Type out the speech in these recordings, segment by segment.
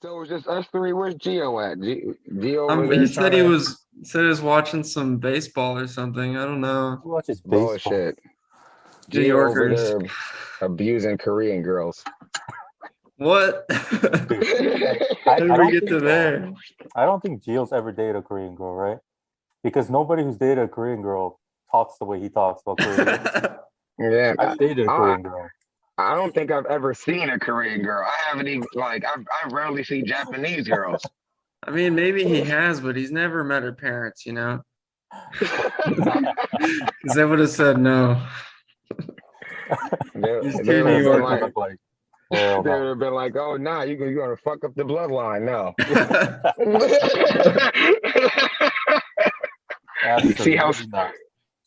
So it was just us three. Where's Gio at? Gio over He there said trying to he said he was watching some baseball or something. I don't know. Who watches baseball? bullshit. New Gio over Yorkers. there abusing Korean girls. What? Dude, hey, How I did we don't get think to there? I don't think Gio's ever dated a Korean girl, right? Because nobody who's dated a Korean girl talks the way he talks about Korean girls. Yeah, I've dated a I, Korean girl. I don't think I've ever seen a Korean girl. I haven't even I rarely see Japanese girls. I mean, maybe he has, but he's never met her parents, you know? Because they would have said no. They, He's they too would New have been like, Yorker. Like, hell they would no. have been like, oh nah, you gonna fuck up the bloodline. No. you see how Absolutely not.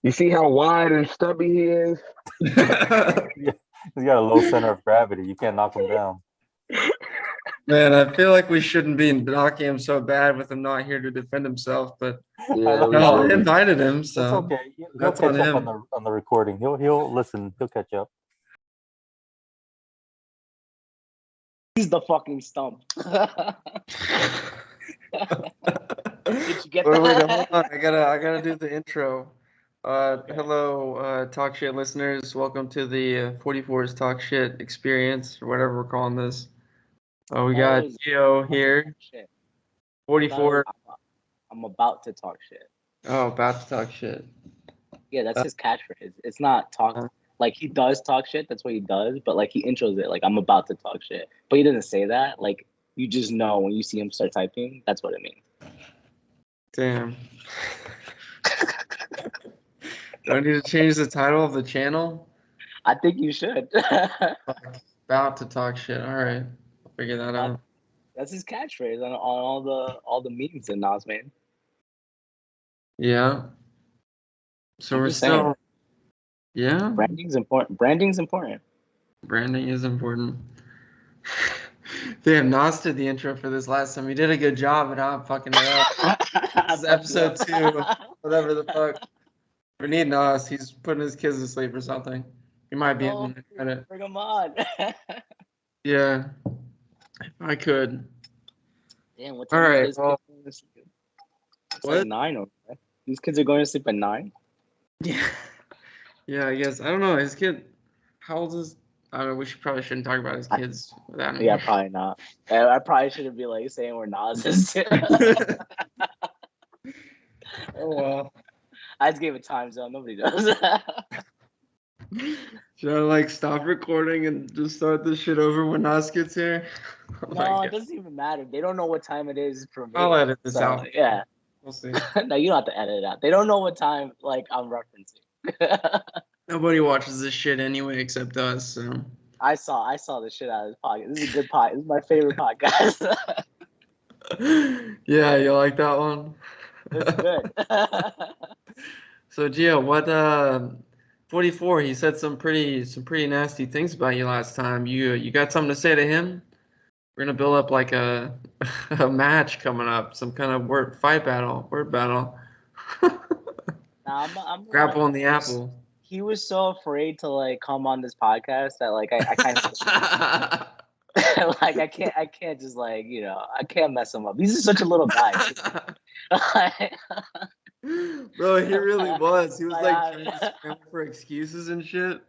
you see how wide and stubby he is? Yeah, he's got a low center of gravity. You can't knock him down. Man, I feel like we shouldn't be knocking him so bad with him not here to defend himself, but Yeah, we no, I should. invited him, It's so okay. He'll that's on catch up him. on the recording. He'll listen. He'll catch up. He's the fucking stump. Did you get Wait, that? hold on. I gotta do the intro. Hello, Talk Shit listeners. Welcome to the 44's Talk Shit experience, or whatever we're calling this. We got Gio here. Shit. 44. I'm about to talk shit. Oh, about to talk shit. Yeah, that's his catchphrase. It's not talk. Like, he does talk shit. That's what he does. But, like, he intros it like, I'm about to talk shit. But he doesn't say that. Like, you just know when you see him start typing, that's what it means. Damn. Do I need to change the title of the channel? I think you should. About to talk shit. All right. I'll figure that out. That's his catchphrase on all the memes in Nas, man. Yeah. So we're still. Yeah. Branding's important. Branding's important. Branding is important. Damn, Nas did the intro for this last time. He did a good job, and I'm fucking it up. This is episode 2, whatever the fuck. We need Nas. He's putting his kids to sleep or something. He might be in the credit. Bring him on. Yeah, if I could. Damn, what All time right. is Well, it's what? like 9 over there. These kids are going to sleep at 9? Yeah. Yeah, I guess. I don't know. His kid, how old is? I don't know. We probably shouldn't talk about his kids without him. Yeah, probably not. I probably shouldn't be like saying where Nas is. Oh well. I just gave a time zone. Nobody does. Should I like stop recording and just start this shit over when Nas gets here? No, it doesn't even matter. They don't know what time it is for me. I'll edit this out. Yeah. We'll see. No, you don't have to edit it out. They don't know what time like I'm referencing. Nobody watches this shit anyway except us. So. I saw the shit out of this podcast. This is a good podcast. This is my favorite podcast. Yeah, you like that one? It's good. So Gio, what 44, he said some pretty nasty things about you last time. You got something to say to him? We're gonna build up like a a match coming up, some kind of word battle. I'm Grapple on the apple. He was so afraid to like come on this podcast that like I kind of like I can't just like I can't mess him up. He's such a little guy. Bro, he really was. He was like trying to scramble for excuses and shit.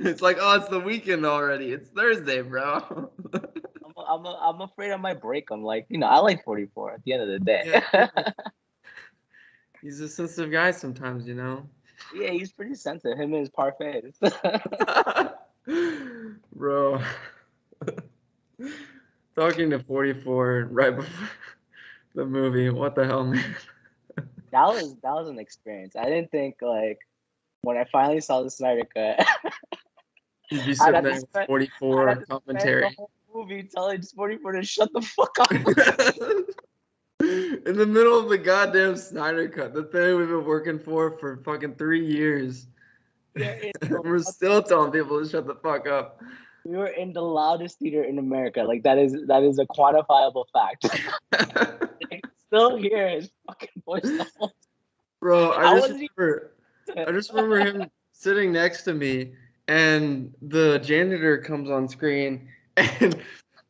It's like, oh, it's the weekend already. It's Thursday, bro. I'm afraid I might break him. Like I like 44 at the end of the day. Yeah. He's a sensitive guy sometimes, Yeah, he's pretty sensitive. Him and his parfaits. Bro. Talking to 44 right before the movie. What the hell, man? That was an experience. I didn't think like when I finally saw the Snyder Cut. You'd be sitting there with 44 on commentary. The whole movie telling 44 to shut the fuck up. In the middle of the goddamn Snyder Cut, the thing we've been working for fucking 3 years. Yeah, we're still telling people to shut the fuck up. We were in the loudest theater in America. Like that is a quantifiable fact. Still hear his fucking voice. Bro, I just remember him sitting next to me, and the janitor comes on screen, and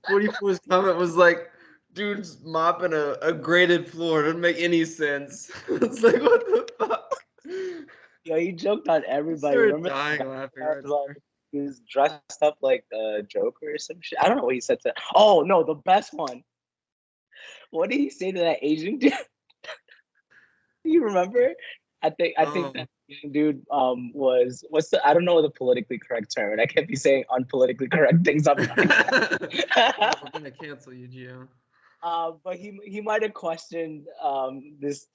44's comment was like, dude's mopping a graded floor. It doesn't make any sense. It's like, what the fuck? Yo, he joked on everybody. Started Remember, dying the guy laughing that right was there. he was dressed up like a Joker or some shit. I don't know what he said to. Oh no, the best one. What did he say to that Asian dude? Do you remember? I think that Asian dude was what's the I don't know the politically correct term, and I can't be saying unpolitically correct things on podcast. We're gonna cancel you, Gio. But he might have questioned this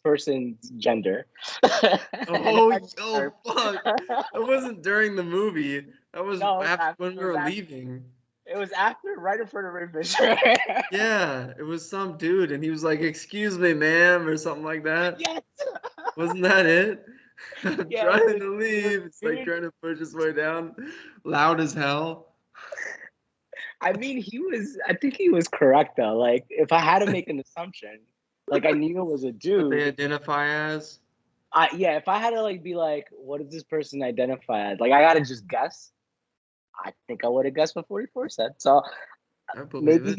person's gender. Oh, fuck! That wasn't during the movie. That was No, after when we it was were after. leaving. It was after, right in front of Ray Fisher. Yeah, it was some dude, and he was like, "Excuse me, ma'am," or something like that. Yes. Wasn't that it? I'm Yeah, trying to leave. It's like dude. trying to push his way down, loud as hell. I mean, I think he was correct though. Like, if I had to make an assumption, like I knew it was a What they dude. identify as. Yeah, if I had to like be like, what does this person identify as? Like, I gotta just guess. I think I would have guessed what 44 said. So I believe maybe it.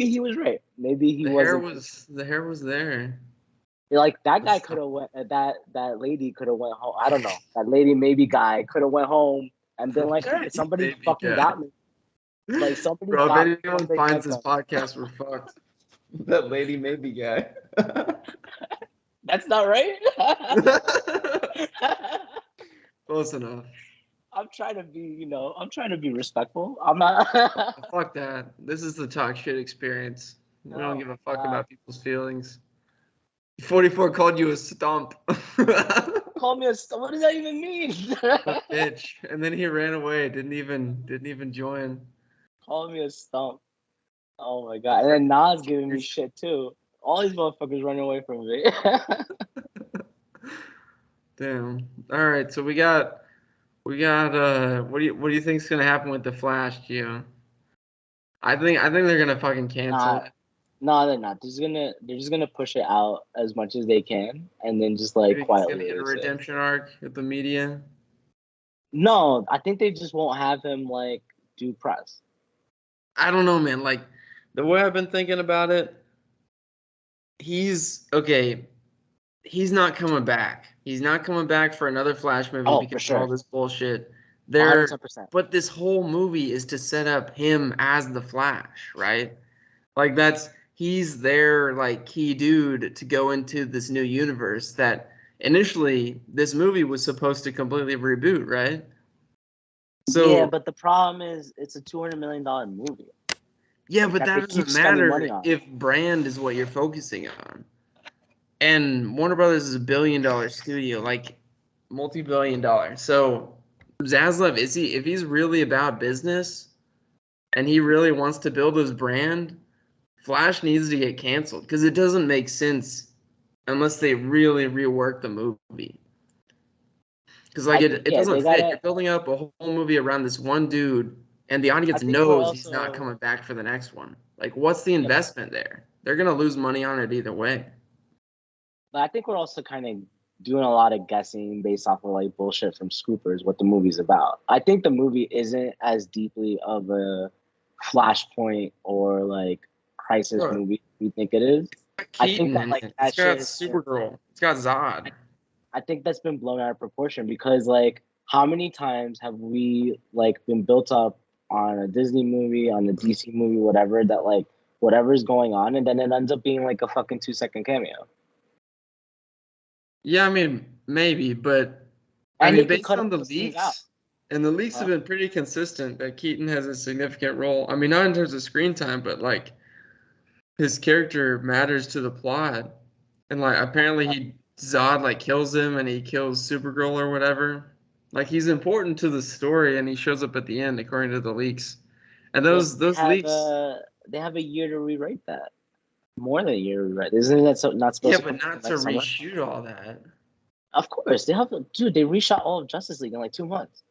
he was right. Maybe he wasn't. The hair was there. Like that guy could have went. That lady could have went home. I don't know. That lady maybe guy could have went home and been like, all right, somebody Maybe fucking guy. got me. Like somebody Bro, got if anyone me. finds this podcast, we're fucked. That lady maybe guy. That's not right. Close enough. I'm trying to be, I'm trying to be respectful. I'm not. Fuck that. This is the talk shit experience. We don't give a fuck about people's feelings. 44 called you a stump. Call me a stump. What does that even mean? A bitch. And then he ran away. Didn't even join. Call me a stump. Oh my god. And then Nas giving me shit too. All these motherfuckers running away from me. Damn. All right, so we got what do you think's gonna happen with the Flash, Gio? I think they're gonna fucking cancel it. No, they're not. They're just gonna push it out as much as they can, and then just like He's quietly gonna get a release it. redemption arc with the media. No, I think they just won't have him like do press. I don't know, man. Like the way I've been thinking about it, he's okay. He's not coming back. He's not coming back for another Flash movie because of all this bullshit. 100%. But this whole movie is to set up him as the Flash, right? Like he's their like key dude to go into this new universe that initially this movie was supposed to completely reboot, right? So yeah, but the problem is it's a $200 million movie. Yeah, but that doesn't matter if brand is what you're focusing on. And Warner Brothers is $1 billion studio, like multi-billion dollar. So Zaslav, if he's really about business and he really wants to build his brand, Flash needs to get canceled because it doesn't make sense unless they really rework the movie. Because like it doesn't fit. You're building up a whole movie around this one dude, and the audience knows he's not coming back for the next one. Like, what's the investment there? They're gonna lose money on it either way. But I think we're also kind of doing a lot of guessing based off of like bullshit from scoopers what the movie's about. I think the movie isn't as deeply of a Flashpoint or like crisis movie we think it is. I think that like it's got Supergirl. It's got Zod. I think that's been blown out of proportion because like how many times have we like been built up on a Disney movie, on a DC movie, whatever, that like whatever's going on and then it ends up being like a fucking 2-second cameo. Yeah, I mean, maybe, but I mean, based on the leaks, and the leaks have been pretty consistent that Keaton has a significant role. I mean, not in terms of screen time, but like his character matters to the plot. And like apparently Zod like kills him and he kills Supergirl or whatever. Like he's important to the story and he shows up at the end according to the leaks. And those leaks they have a year to rewrite that. More than a year, right? Isn't that not supposed to? Yeah, but not to reshoot all that. Of course, they have to. Dude, they reshot all of Justice League in like 2 months.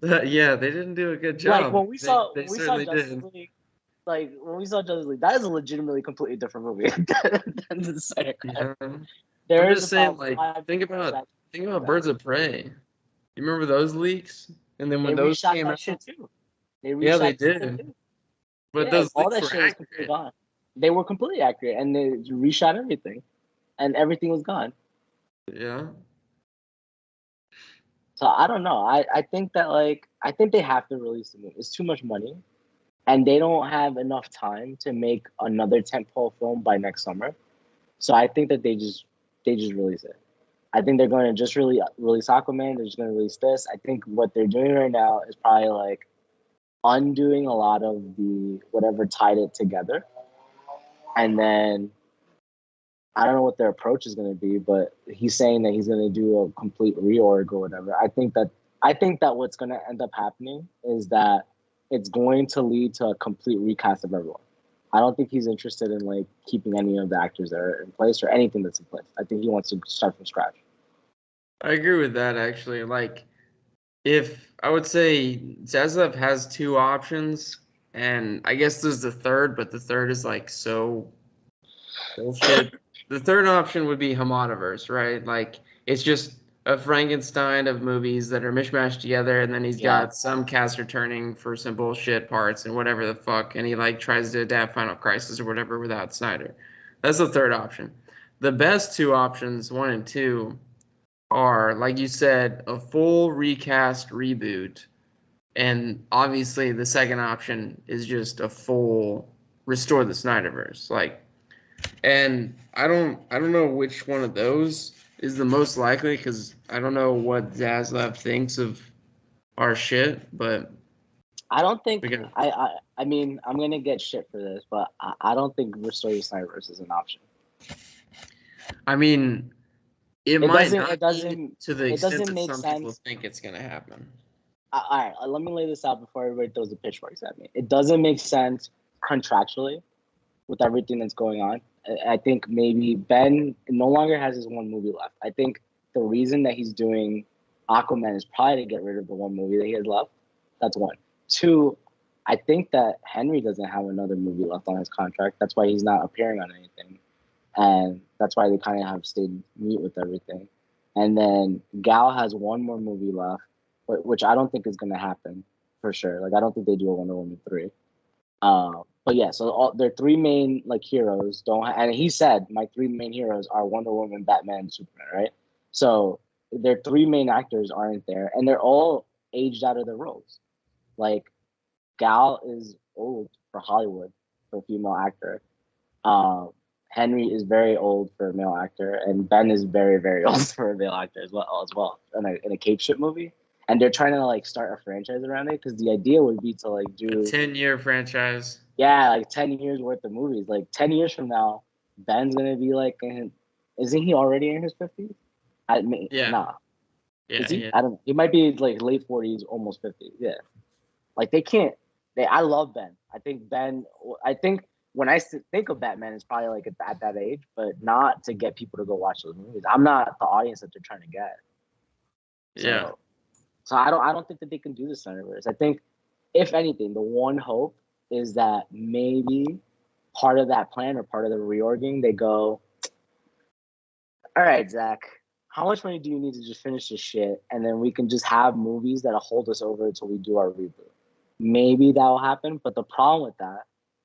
Yeah, they didn't do a good job. Like when we saw Justice League, like when we saw Justice League, that is a legitimately completely different movie. Yeah. I'm just saying, like, think about Birds of Prey. You remember those leaks? And then when those came out, shit too. They did. But Yeah, those all leaks that were shit was completely accurate. gone. They were completely accurate, and they reshot everything, and everything was gone. Yeah. So I don't know. I think that I think they have to release the movie. It's too much money, and they don't have enough time to make another tentpole film by next summer. So I think that they just release it. I think they're going to just really release Aquaman. They're just going to release this. I think what they're doing right now is probably like undoing a lot of the whatever tied it together, and then I don't know what their approach is going to be, but he's saying that he's going to do a complete reorg or whatever. I think that what's going to end up happening is that it's going to lead to a complete recast of everyone. I don't think he's interested in like keeping any of the actors that are in place or anything that's in place. I think he wants to start from scratch. I agree with that actually. Like, if I would say Zaslav has two options, and I guess there's the third, but the third is like so bullshit. The third option would be Hamadaverse, right? Like, it's just a Frankenstein of movies that are mishmashed together, and then he's Yeah. got some cast returning for some bullshit parts and whatever the fuck, and he like tries to adapt Final Crisis or whatever without Snyder. That's the third option. The best two options, one and two, are, like you said, a full recast reboot. And obviously the second option is just a full restore the Snyderverse. Like, and I don't know which one of those is the most likely because I don't know what Zaslav thinks of our shit, but I don't think we got I mean I'm gonna get shit for this, but I don't think Restore the Snyderverse is an option. I mean it It might doesn't not it be doesn't to the it extent doesn't that make some people sense. think it's gonna happen. All right, let me lay this out before everybody throws the pitchforks at me. It doesn't make sense contractually with everything that's going on. I think maybe Ben no longer has his one movie left. I think the reason that he's doing Aquaman is probably to get rid of the one movie that he has left. That's one. Two, I think that Henry doesn't have another movie left on his contract. That's why he's not appearing on anything. And that's why they kind of have stayed mute with everything. And then Gal has one more movie left, which I don't think is going to happen for sure. Like, I don't think they do a Wonder Woman 3. But yeah, so all their three main like heroes don't, and he said my three main heroes are Wonder Woman, Batman, and Superman, right? So their three main actors aren't there, and they're all aged out of their roles. Like Gal is old for Hollywood for a female actor. Um, Henry is very old for a male actor, and Ben is very very old for a male actor as well in a cape ship movie. And they're trying to like start a franchise around it because the idea would be to like A do 10-year franchise. yeah, like 10 years worth of movies. Like 10 years from now, Ben's gonna be like isn't he already in his 50s? I mean, Yeah. nah. Yeah, Is he? yeah. I don't know. He might be like late 40s, almost 50s. Yeah. Like they can't I love Ben. I think when I think of Batman, it's probably like at that age, but not to get people to go watch those movies. I'm not the audience that they're trying to get. Yeah. So I don't think that they can do the Snyderverse. I think if anything, the one hope is that maybe part of that plan or part of the reorging, they go, all right, Zach, how much money do you need to just finish this shit? And then we can just have movies that'll hold us over until we do our reboot. Maybe that will happen. But the problem with that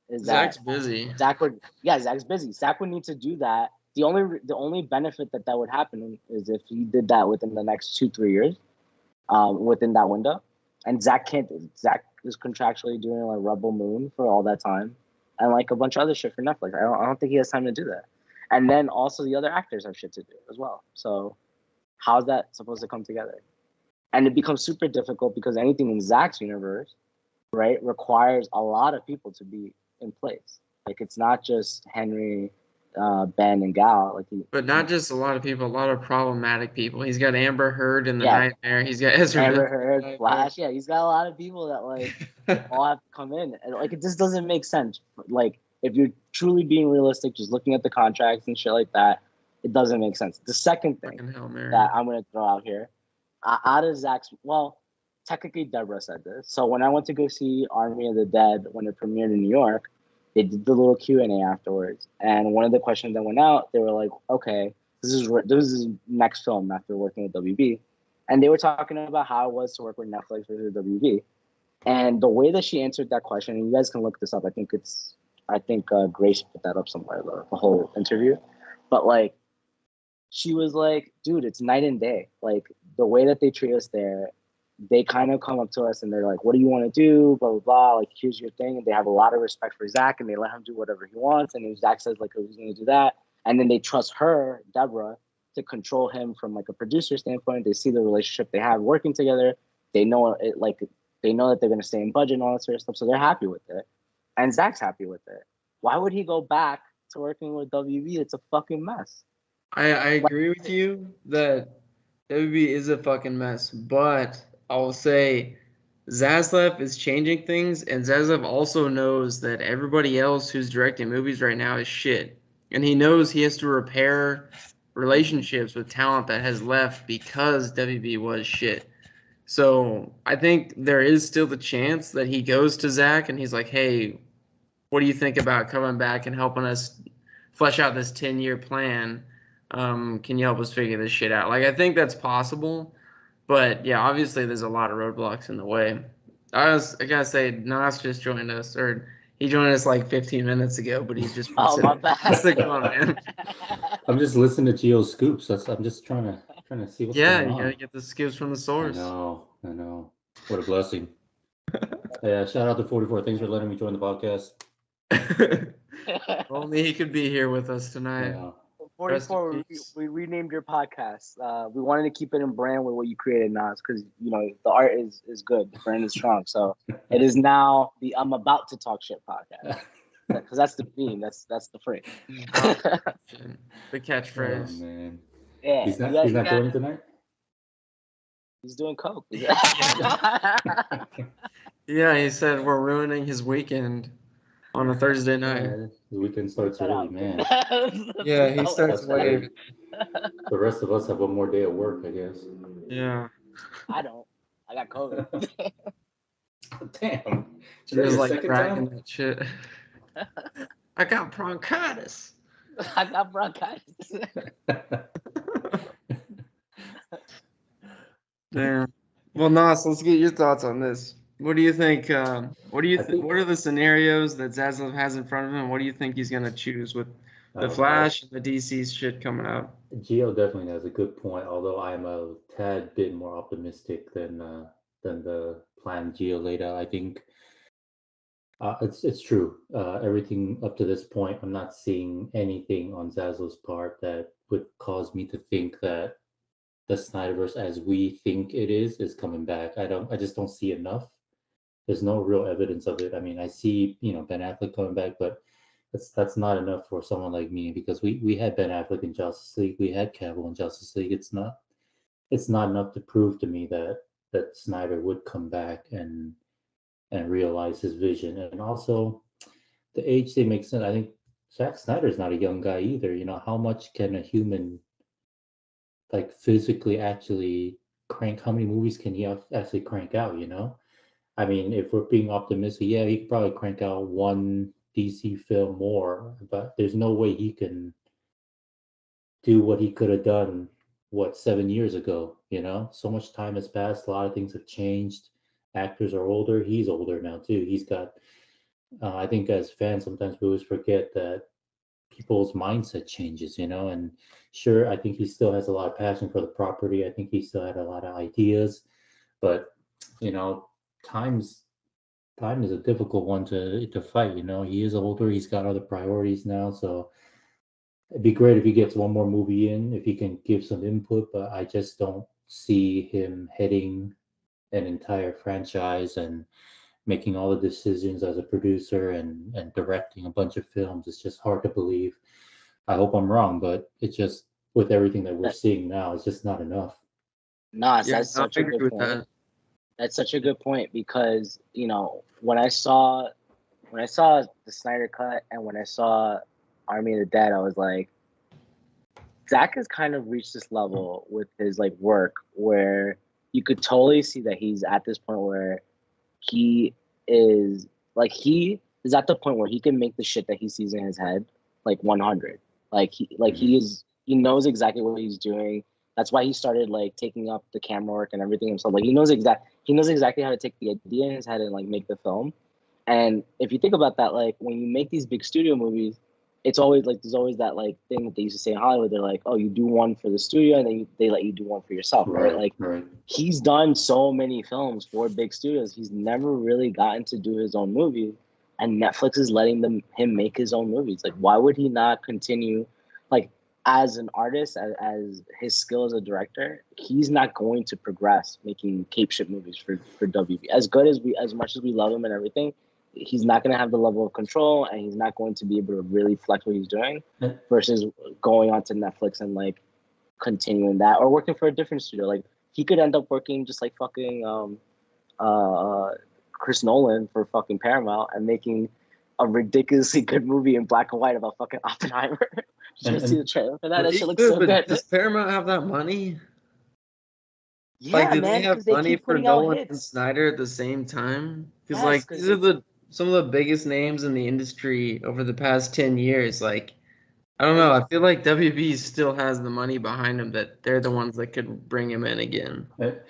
is Zach's that busy. Zach's busy. Zach would need to do that. The only benefit that would happen is if he did that within the next 2-3 years, within that window. And Zach can't. Zach is contractually doing like Rebel Moon for all that time, and like a bunch of other shit for Netflix. I don't think he has time to do that. And then also the other actors have shit to do as well. So how's that supposed to come together? And it becomes super difficult because anything in Zach's universe, right, requires a lot of people to be in place. Like it's not just Henry, Ben, and Gal. Like But not just a lot of people, a lot of problematic people. He's got Amber Heard in the yeah, Nightmare. He's got Ezra Amber Miller Heard, in the Flash. Yeah, he's got a lot of people that like all have to come in. And like it just doesn't make sense. Like if you're truly being realistic, just looking at the contracts and shit like that, it doesn't make sense. The second thing Fucking Hail Mary. that I'm gonna throw out here, out of Zach's, well, technically Deborah said this. So when I went to go see Army of the Dead when it premiered in New York, they did the little Q&A afterwards, and one of the questions that went out, they were like, "Okay, this is next film after working with WB," and they were talking about how it was to work with Netflix versus WB. And the way that she answered that question, and you guys can look this up. I think Grace put that up somewhere, the whole interview. But like, she was like, dude, it's night and day. Like the way that they treat us there, they kind of come up to us and they're like, what do you want to do? Blah, blah, blah. Like, here's your thing. And they have a lot of respect for Zach and they let him do whatever he wants. And if Zach says like, oh, he's going to do that. And then they trust her, Deborah, to control him from like a producer standpoint. They see the relationship they have working together. They know it, like, they know that they're going to stay in budget and all that sort of stuff. So they're happy with it. And Zach's happy with it. Why would he go back to working with WB? It's a fucking mess. I agree with you that WB is a fucking mess, but I will say Zaslav is changing things, and Zaslav also knows that everybody else who's directing movies right now is shit. And he knows he has to repair relationships with talent that has left because WB was shit. So I think there is still the chance that he goes to Zach and he's like, hey, what do you think about coming back and helping us flesh out this 10-year plan? Can you help us figure this shit out? Like, I think that's possible. But, yeah, obviously there's a lot of roadblocks in the way. I gotta say, Nas just joined us, or he joined us like 15 minutes ago, but he's just Oh, my bad. What's going on, man? I'm just listening to Gio's scoops. I'm just trying to see what's Yeah, going you on. gotta get the scoops from the source. I know. What a blessing. Yeah, shout out to 44. Thanks for letting me join the podcast. Only he could be here with us tonight. Yeah. 44, we renamed your podcast. We wanted to keep it in brand with what you created, Nas, because you know the art is good, the brand is strong. So it is now the I'm About to Talk Shit podcast, because that's the theme. That's the phrase. The catchphrase. Oh man. Yeah, He's not joining tonight? He's doing coke. Yeah, he said we're ruining his weekend on a Thursday night. Yeah, the weekend starts early, man. Yeah, he starts That's late. The rest of us have one more day at work, I guess. Yeah. I don't. I got COVID. Damn. He was like bragging that shit. I got bronchitis. I got bronchitis. Damn. Well, Nas, let's get your thoughts on this. What do you think? What are the scenarios that Zaslav has in front of him? What do you think he's gonna choose with the Flash and the DC's shit coming out? Gio definitely has a good point, although I'm a tad bit more optimistic than the plan Gio laid out. I think it's true. Everything up to this point, I'm not seeing anything on Zaslav's part that would cause me to think that the Snyderverse as we think it is coming back. I just don't see enough. There's no real evidence of it. I mean, I see, Ben Affleck coming back, but that's not enough for someone like me, because we had Ben Affleck in Justice League, we had Cavill in Justice League. It's not enough to prove to me that Snyder would come back and realize his vision. And also the age they make sense. I think Zack Snyder's not a young guy either. How much can a human like physically actually crank? How many movies can he actually crank out? I mean, if we're being optimistic, yeah, he could probably crank out one DC film more, but there's no way he can do what he could have done 7 years ago. So much time has passed, a lot of things have changed. Actors are older, he's older now too. He's got I think as fans sometimes we always forget that people's mindset changes, and sure, I think he still has a lot of passion for the property. I think he still had a lot of ideas, but time is a difficult one to fight. He is older, he's got other priorities now, so it'd be great if he gets one more movie in, if he can give some input, but I just don't see him heading an entire franchise and making all the decisions as a producer and directing a bunch of films. It's just hard to believe. I hope I'm wrong, but it's just, with everything that we're seeing now, it's just not enough. That's such a good point. That's such a good point, because when I saw the Snyder Cut and when I saw Army of the Dead, I was like, Zach has kind of reached this level with his like work where you could totally see that he's at this point where he is at the point where he can make the shit that he sees in his head like 100. Like he knows exactly what he's doing. That's why he started like taking up the camera work and everything himself. Like he knows exactly how to take the idea in his head and like make the film. And if you think about that, like when you make these big studio movies, it's always like there's always that like thing that they used to say in Hollywood. They're like, oh, you do one for the studio, and then they let you do one for yourself, right? Like he's done so many films for big studios. He's never really gotten to do his own movies, and Netflix is letting him make his own movies. Like, why would he not continue? Like, as an artist, as his skill as a director, he's not going to progress making cape shit movies for WB. As much as we love him and everything, he's not going to have the level of control, and he's not going to be able to really flex what he's doing versus going onto Netflix and like continuing that or working for a different studio. Like he could end up working just like fucking Chris Nolan for fucking Paramount and making a ridiculously good movie in black and white about fucking Oppenheimer. Did you see the trailer for that? That shit looks so good. Does Paramount have that money? Yeah, like, do man, they have they money keep for putting out Nolan and hits. Snyder at the same time? Because Yes, like 'cause these are some of the biggest names in the industry over the past 10 years. Like, I don't know. I feel like WB still has the money behind them that they're the ones that could bring him in again. And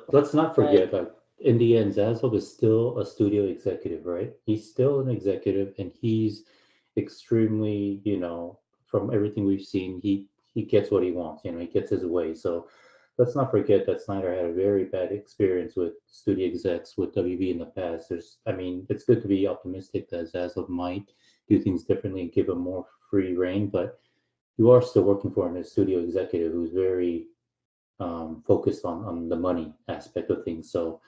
let's not forget, like in the end, Zaslav is still a studio executive, right? He's still an executive, and he's extremely, from everything we've seen, he gets what he wants. He gets his way. So let's not forget that Snyder had a very bad experience with studio execs with WB in the past. It's good to be optimistic that Zaslav might do things differently and give him more free reign, but you are still working for him as studio executive who's very focused on the money aspect of things. So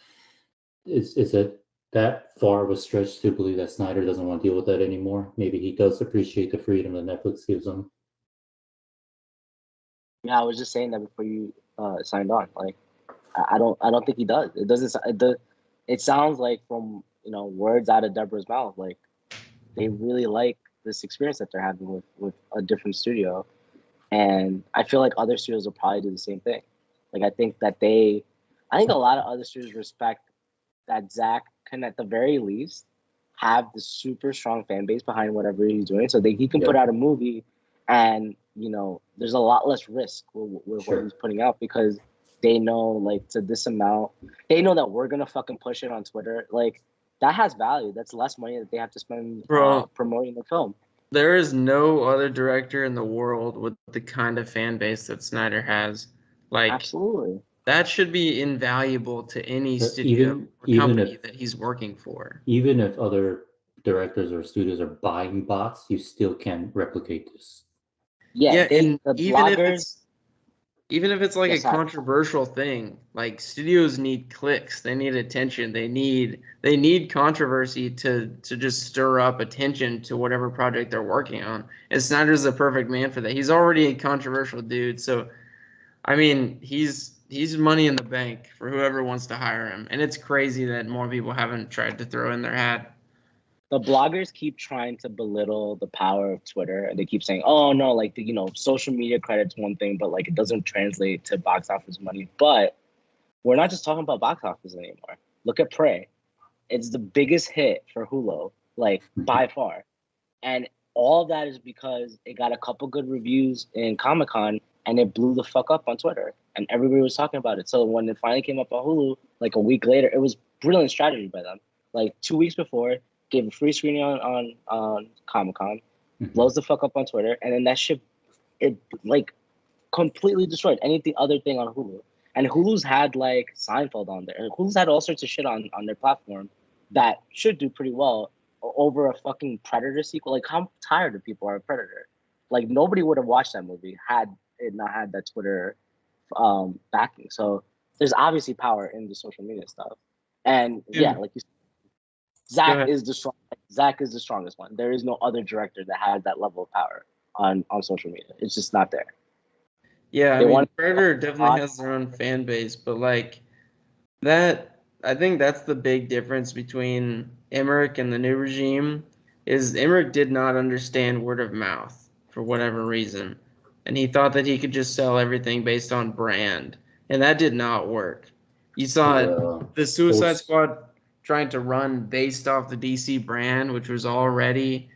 is it that far of a stretch to believe that Snyder doesn't want to deal with that anymore? Maybe he does appreciate the freedom that Netflix gives him. Yeah, I was just saying that before you signed on. Like, I don't think he does. It doesn't. It sounds like from words out of Deborah's mouth, like they really like this experience that they're having with a different studio, and I feel like other studios will probably do the same thing. Like I think a lot of other studios respect that Zach can at the very least have the super strong fan base behind whatever he's doing, so that he can put out a movie, and there's a lot less risk with what he's putting out because they know like to this amount, they know that we're gonna fucking push it on Twitter. Like that has value. That's less money that they have to spend promoting the film. There is no other director in the world with the kind of fan base that Snyder has. Like, absolutely, that should be invaluable to any studio or company that he's working for. Even if other directors or studios are buying bots, you still can replicate this. Yeah, and even if it's like a controversial thing, like studios need clicks, they need attention, they need controversy to just stir up attention to whatever project they're working on. And Snyder's the perfect man for that. He's already a controversial dude, so I mean, he's money in the bank for whoever wants to hire him. And it's crazy that more people haven't tried to throw in their hat. The bloggers keep trying to belittle the power of Twitter, and they keep saying, "Oh no, like social media credit's one thing, but like it doesn't translate to box office money." But we're not just talking about box office anymore. Look at Prey; it's the biggest hit for Hulu, like by far, and all that is because it got a couple good reviews in Comic-Con, and it blew the fuck up on Twitter, and everybody was talking about it. So when it finally came up on Hulu, like a week later, it was brilliant strategy by them. Like 2 weeks before, gave a free screening on Comic-Con, blows the fuck up on Twitter, and then that shit, it like completely destroyed anything other thing on Hulu. And Hulu's had like Seinfeld on there, and Hulu's had all sorts of shit on their platform that should do pretty well over a fucking Predator sequel. Like how tired of people are of Predator? Like nobody would have watched that movie had it not had that Twitter backing. So there's obviously power in the social media stuff. And like you said, Zach is the strongest one. There is no other director that has that level of power on social media. It's just not there. Yeah, Predator definitely has their own fan base, but like that, I think that's the big difference between Emmerich and the new regime. Is Emmerich did not understand word of mouth for whatever reason, and he thought that he could just sell everything based on brand, and that did not work. You saw the Suicide Squad trying to run based off the DC brand, which was already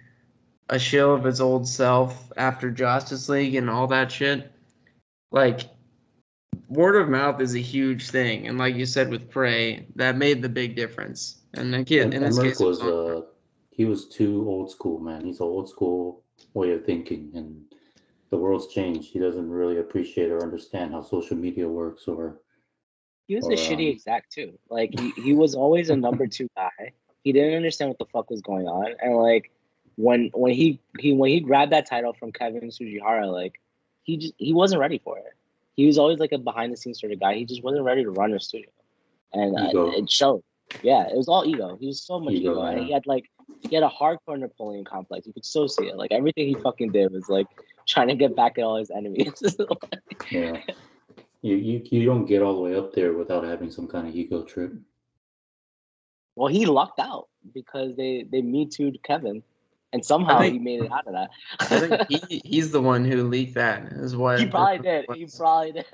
a shill of its old self after Justice League and all that shit. Like, word of mouth is a huge thing, and like you said with Prey, that made the big difference. And again, in this Emmerich case, it was was he was too old school, man. He's an old school way of thinking, and the world's changed. He doesn't really appreciate or understand how social media works, He was a or shitty exec too. Like he was always a number two guy. He didn't understand what the fuck was going on, and like when he grabbed that title from Kevin Sujihara, like he wasn't ready for it. He was always like a behind the scenes sort of guy. He just wasn't ready to run a studio, and ego. it showed. Yeah, it was all ego. He was so much ego, and Yeah. he had a hardcore Napoleon complex. You could so see it. Like everything he fucking did was like trying to get back at all his enemies. Yeah. You don't get all the way up there without having some kind of ego trip. Well, he lucked out because they Me Too'd Kevin, and somehow he made it out of that. I think he's the one who leaked that. Is what He probably did. He probably did.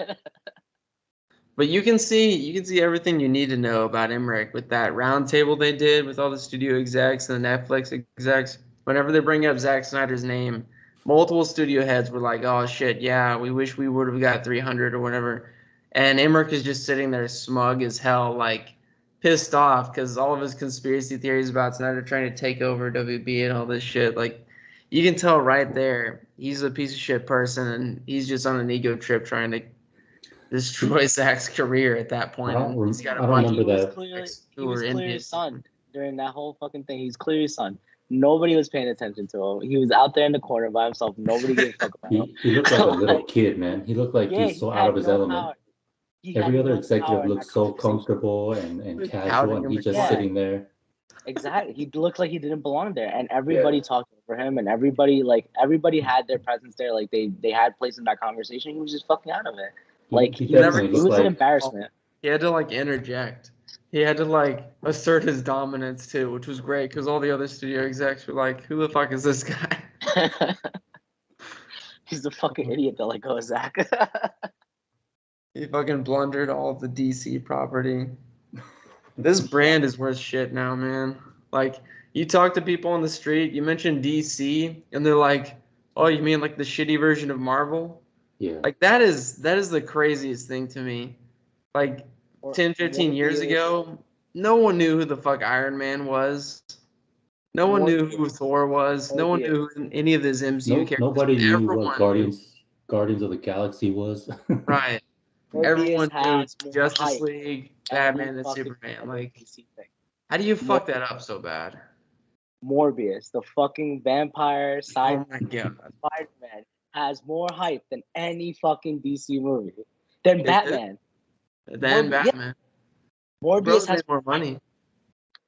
But you can see everything you need to know about Emmerich with that roundtable they did with all the studio execs and the Netflix execs. Whenever they bring up Zack Snyder's name, multiple studio heads were like, "Oh shit, yeah, we wish we would have got 300 or whatever." And Emmerich is just sitting there smug as hell, like pissed off because all of his conspiracy theories about Snyder trying to take over WB and all this shit. Like you can tell right there, he's a piece of shit person and he's just on an ego trip trying to destroy Zach's career at that point. I don't He's got a remember bunch He was that. clearly who were in his his son during that whole fucking thing. He's clearly his son. Nobody was paying attention to him. He was out there in the corner by himself. Nobody gave a fuck about him. He looked like a little kid, man. He looked like Yeah, he's he so out of had his no element. power. He Every had other no executive power in looked that so conversation. comfortable and Like casual, pouting and him he's just Yeah. sitting there. Exactly. He looked like he didn't belong there, and everybody talked over him, and everybody had their presence there. Like they had place in that conversation. He was just fucking out of it. Like He he definitely was looked an like embarrassment. He had to like interject. He had to like assert his dominance too, which was great because all the other studio execs were like, "Who the fuck is this guy?" He's the fucking idiot that let go of Zach. He fucking blundered all of the DC property. This brand is worth shit now, man. Like you talk to people on the street, you mention DC, and they're like, "Oh, you mean like the shitty version of Marvel?" yeah. Like that is the craziest thing to me. Like 10, 15 years ago, no one knew who the fuck Iron Man was. No one knew who Thor was. No one knew who any of his MCU characters. Nobody knew what Everyone Guardians of the Galaxy was. right. Morbius Everyone knew has more Justice hype League, than any Batman, and fucking Superman. other Like, DC thing. how do you fuck that up so bad? Morbius, the fucking vampire side Oh my god. Spider-Man, has more hype than any fucking DC movie. Than Is Batman. Then Batman. Morbius Bros has made more money.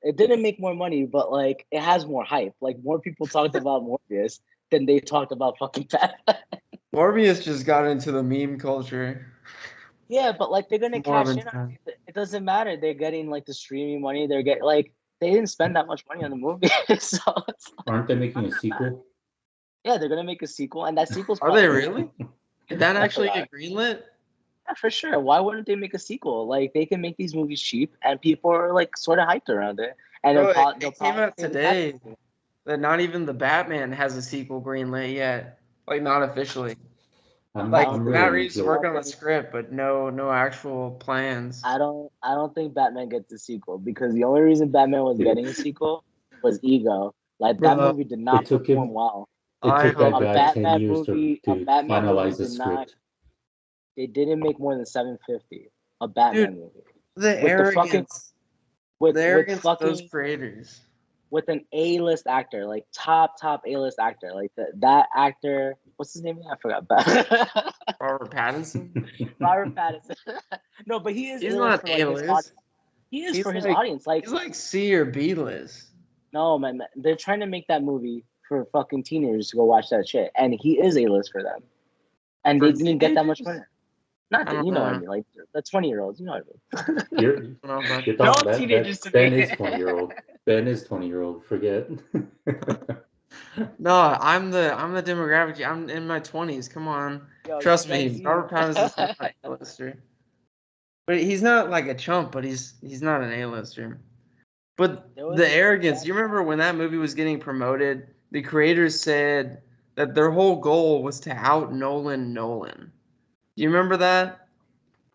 It didn't make more money, but like it has more hype. Like more people talked about Morbius than they talked about fucking Batman. Morbius just got into the meme culture. Yeah, but like they're gonna More cash than in on time. it. It doesn't matter. They're getting like the streaming money. They're getting like they didn't spend that much money on the movie. So it's like, Aren't they making a sequel? yeah, they're gonna make a sequel, and that sequel's Are they probably really? Did that actually Yeah. get greenlit? Yeah, for sure. Why wouldn't they make a sequel? Like they can make these movies cheap, and people are like sort of hyped around it. And Bro, they'll it came probably out today that not even the Batman has a sequel greenlit yet. Like not officially. Like I'm Matt really Reeves is working on the script, but no actual plans. I don't think Batman gets a sequel because the only reason Batman was getting a sequel was ego. Like that Bro, movie did not took perform him- well. It I took that hope guy 10 Batman years movie- to a Batman movie finalize the did not- script. They didn't make more than $750. A Batman movie. the With the fucking- arrogance. With The arrogance of fucking those creators. with an A-list actor, like top A-list actor, like that actor. What's his name? I forgot. Robert Pattinson. Robert Pattinson. No, but he is. He's A-list not for, like, his A-list. audience. He is He's for his like- audience. Like He's like C or B list. no, man, they're trying to make that movie for fucking teenagers to go watch that shit, and he is A-list for them, and For they didn't get that much teenagers? money. Not I that don't you know what I know. mean, like the 20-year-olds, you know what I mean. You're, I don't know about you're They're all talking teenagers to Ben me. is 20-year-old. Ben is 20-year-old. Forget. No, I'm the demographic. I'm in my 20s. Come on, Yo, trust Gen me. Z. Robert Pattinson's not an A-lister, but he's not like a chump. But he's not an A-lister. But There was the a- arrogance. You remember when that movie was getting promoted? The creators said that their whole goal was to out Nolan. Do you remember that?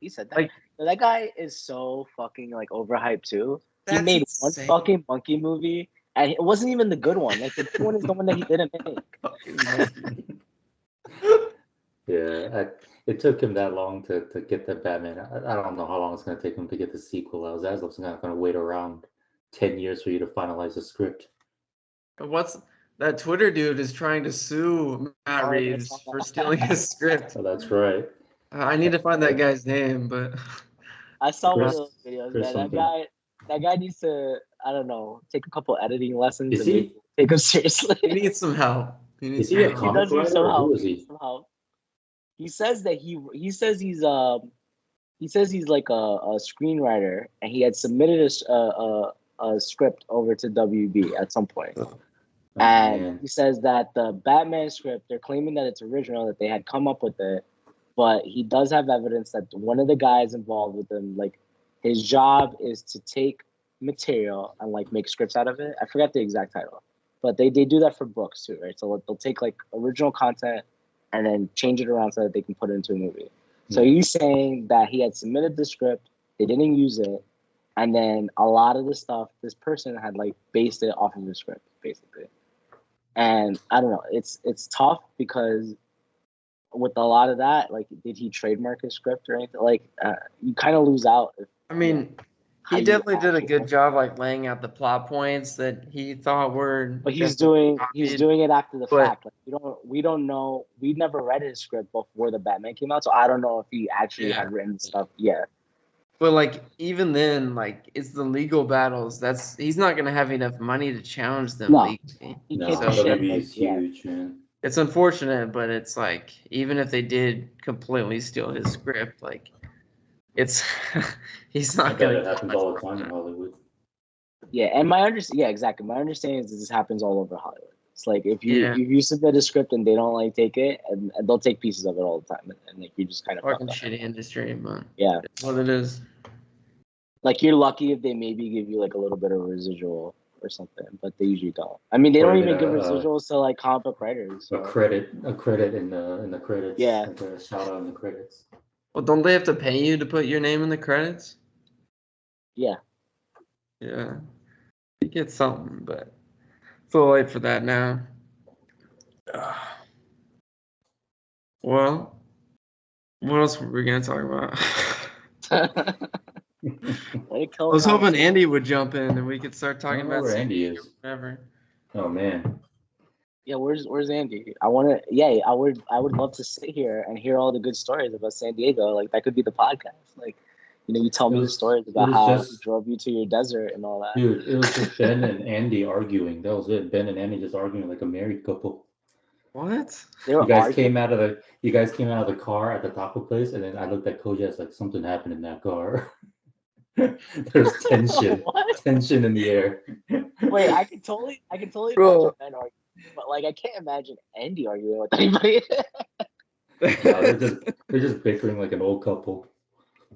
He said that. Like, That guy is so fucking like overhyped too. He that's made insane. one fucking monkey movie, and it wasn't even the good one. Like the good one is the one that he didn't make. Fucking monkey. Yeah, it took him that long to get the Batman. I don't know how long it's going to take him to get the sequel. Zaslav's not going to wait around 10 years for you to finalize the script. What's that Twitter dude is trying to sue Matt Oh, yeah, I Reeves saw that. for stealing his script. Oh, that's right. I need to find that guy's name, but I saw one of Chris- those videos, Chris man. something. That guy needs to, I don't know, take a couple editing lessons Is and he- maybe take him seriously. he needs some help. He needs Is he a some He help. comic does need writer some or help. who is He needs he? some help. He says that he's like a screenwriter, and he had submitted a script over to WB at some point. Oh, And man. he says that the Batman script, they're claiming that it's original, that they had come up with it, but he does have evidence that one of the guys involved with him, like, his job is to take material and like make scripts out of it. I forget the exact title, but they do that for books too, right? So they'll take like original content and then change it around so that they can put it into a movie. So Yeah. he's saying that he had submitted the script, they didn't use it, and then a lot of the stuff this person had like based it off of the script, basically. And I don't know, it's tough because with a lot of that, like, did he trademark his script or anything? Like, you kind of lose out. I mean, how he you definitely did a actually- good job, like laying out the plot points that he thought were. But he's definitely doing copied. it after the But- fact. Like, we don't know. We never read his script before the Batman came out, so I don't know if he actually Yeah. had written stuff. Yeah, But like even then, like it's the legal battles. He's not gonna have enough money to challenge them No. legally. he No, can't So- do shit. WB Like, is yeah. huge, man. It's unfortunate, but it's like even if they did completely steal his script, like it's he's I not bet gonna it get happens much all the more time in time. Hollywood. Yeah, and yeah, exactly. My understanding is that this happens all over Hollywood. It's like if Yeah. you submit a script and they don't like take it, and they'll take pieces of it all the time, and like you just kind of Fucking fucked up. shitty industry, but Yeah, it's what it is. like you're lucky if they maybe give you like a little bit of residual or something, but they usually don't. I mean, they Or don't even even give a- residuals to like comic book writers. A So. credit in the credits. Yeah. Like a shout out in the credits. Well, don't they have to pay you to put your name in the credits? Yeah. Yeah, you get something, but it's a little late for that now. Well, what else were we gonna talk about? I was hoping Andy would jump in and we could start talking I don't know about where San Andy Diego is. or whatever. Oh man. Yeah, where's Andy? I would love to sit here and hear all the good stories about San Diego. Like that could be the podcast. Like, you tell me the stories about how he drove you to your desert and all that. Dude, it was just Ben and Andy arguing. That was it. Ben and Andy just arguing like a married couple. What? They were You guys arguing. came out of the car at the taco place, and then I looked at Koji as like something happened in that car. There's tension. What? Tension in the air. Wait, I can totally Bro. imagine Ben arguing, but like I can't imagine Andy arguing with anybody. No, they're just bickering like an old couple.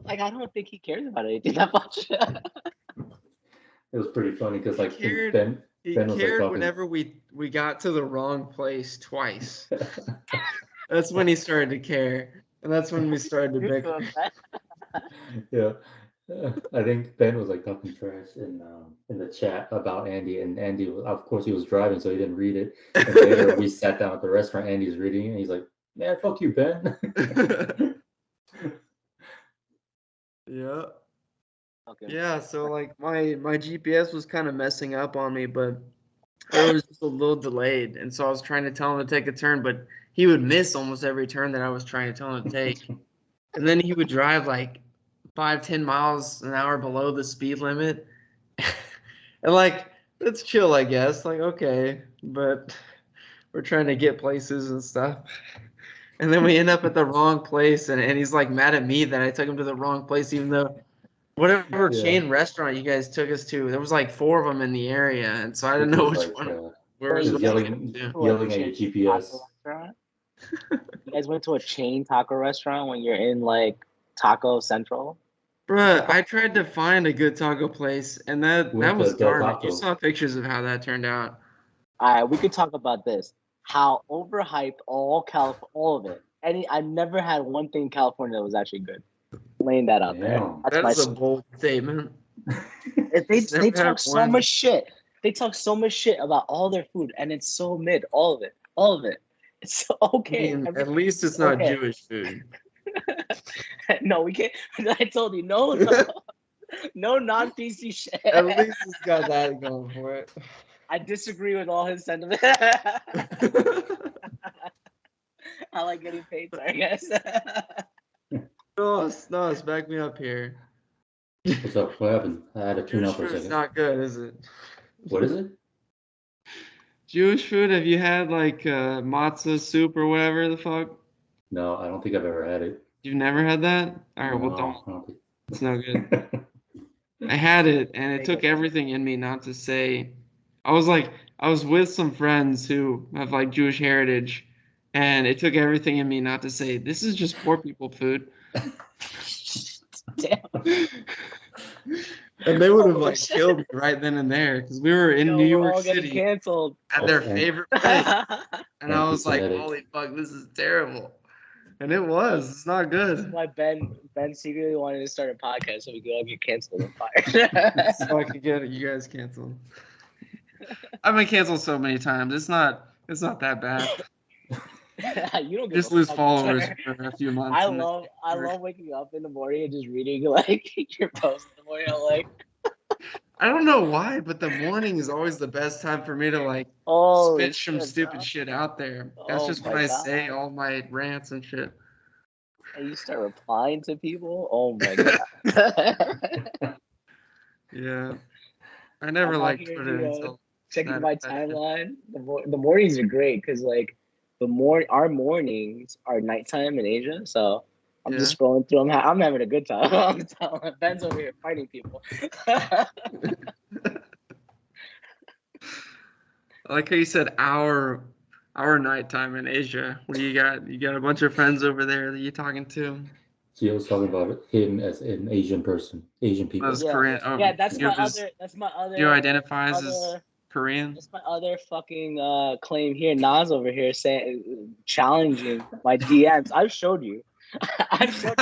Like I don't think he cares about anything that much. It was pretty funny because like cared- Ben He Ben was, like, cared talking- whenever we got to the wrong place twice. That's when he started to care, and that's when we started to bicker. Yeah. I think Ben was like talking trash in the chat about Andy, and Andy, of course, he was driving, so he didn't read it. And later, we sat down at the restaurant. Andy's reading it, and he's like, "Man, fuck you, Ben." Yeah. Okay. Yeah, so like my GPS was kind of messing up on me, but it was just a little delayed, and so I was trying to tell him to take a turn, but he would miss almost every turn that I was trying to tell him to take, and then he would drive like 5-10 miles an hour below the speed limit, and like it's chill, I guess. Like okay, but we're trying to get places and stuff. And then we end up at the wrong place, and he's like mad at me that I took him to the wrong place, even though whatever Yeah. chain restaurant you guys took us to, there was like 4 of them in the area, and so I didn't know which one we were he was supposed to go to. yelling at your GPS. You guys went to a chain taco restaurant when you're in like Taco Central? Bruh, I tried to find a good taco place, and that Went to was Del garbage. You Taco. saw pictures of how that turned out. All right, we could talk about this. How overhyped all of it. I've never had one thing in California that was actually good. Laying that out there. Damn. That's my That's a bold statement. They Never talk had so one. much shit. They talk so much shit about all their food, and it's so mid. All of it. All of it. It's so okay. I mean, at Everything's least it's not okay. Jewish food. No, we can't. I told you, no non-PC shit. At least it's got that going for it. I disagree with all his sentiments. I like getting paid, so I guess. No, back me up here. What's up? What happened? I had to tune Jewish out for a food's second. not good, is it? What is it? Jewish food? Have you had like matzah soup or whatever the fuck? No, I don't think I've ever had it. You've never had that? All right, well, No, don't. I don't think. It's no good. I had it, and it took everything in me not to say. I was with some friends who have like Jewish heritage, and it took everything in me not to say, this is just poor people food. Damn. And they would have Oh, like shit. killed me right then and there because we were in Yo, New we're York all getting City canceled. at their Okay. favorite place. And I was like, Anti-Semitic. holy fuck, this is terrible. And it was. It's not good. Why Ben secretly wanted to start a podcast so we could all get canceled and fired. So I could get you guys canceled. I've been canceled so many times. It's not that bad. You don't Just give a lose fuck. followers for a few months. I and then- love waking up in the morning and just reading like your post in the morning. I'm like, I don't know why, but the morning is always the best time for me to like oh, spit some stupid shit out there. That's Oh just when my I God. say all my rants and shit. And you start replying to people. Oh my God. Yeah. I never I'm out liked here, Twitter until checking that my affected. timeline. The mornings are great because like our mornings are nighttime in Asia, so I'm just scrolling through. I'm having a good time. I'm telling Ben's over here fighting people. I like how you said our nighttime in Asia. What do you got? You got a bunch of friends over there that you're talking to? She was talking about him as an Asian person, Asian people. That's Yeah. Korean. Oh, Yeah, that's my do other. you identify as other- Korean? That's my other fucking claim here. Nas over here saying challenging my DMs. I've showed you. I've showed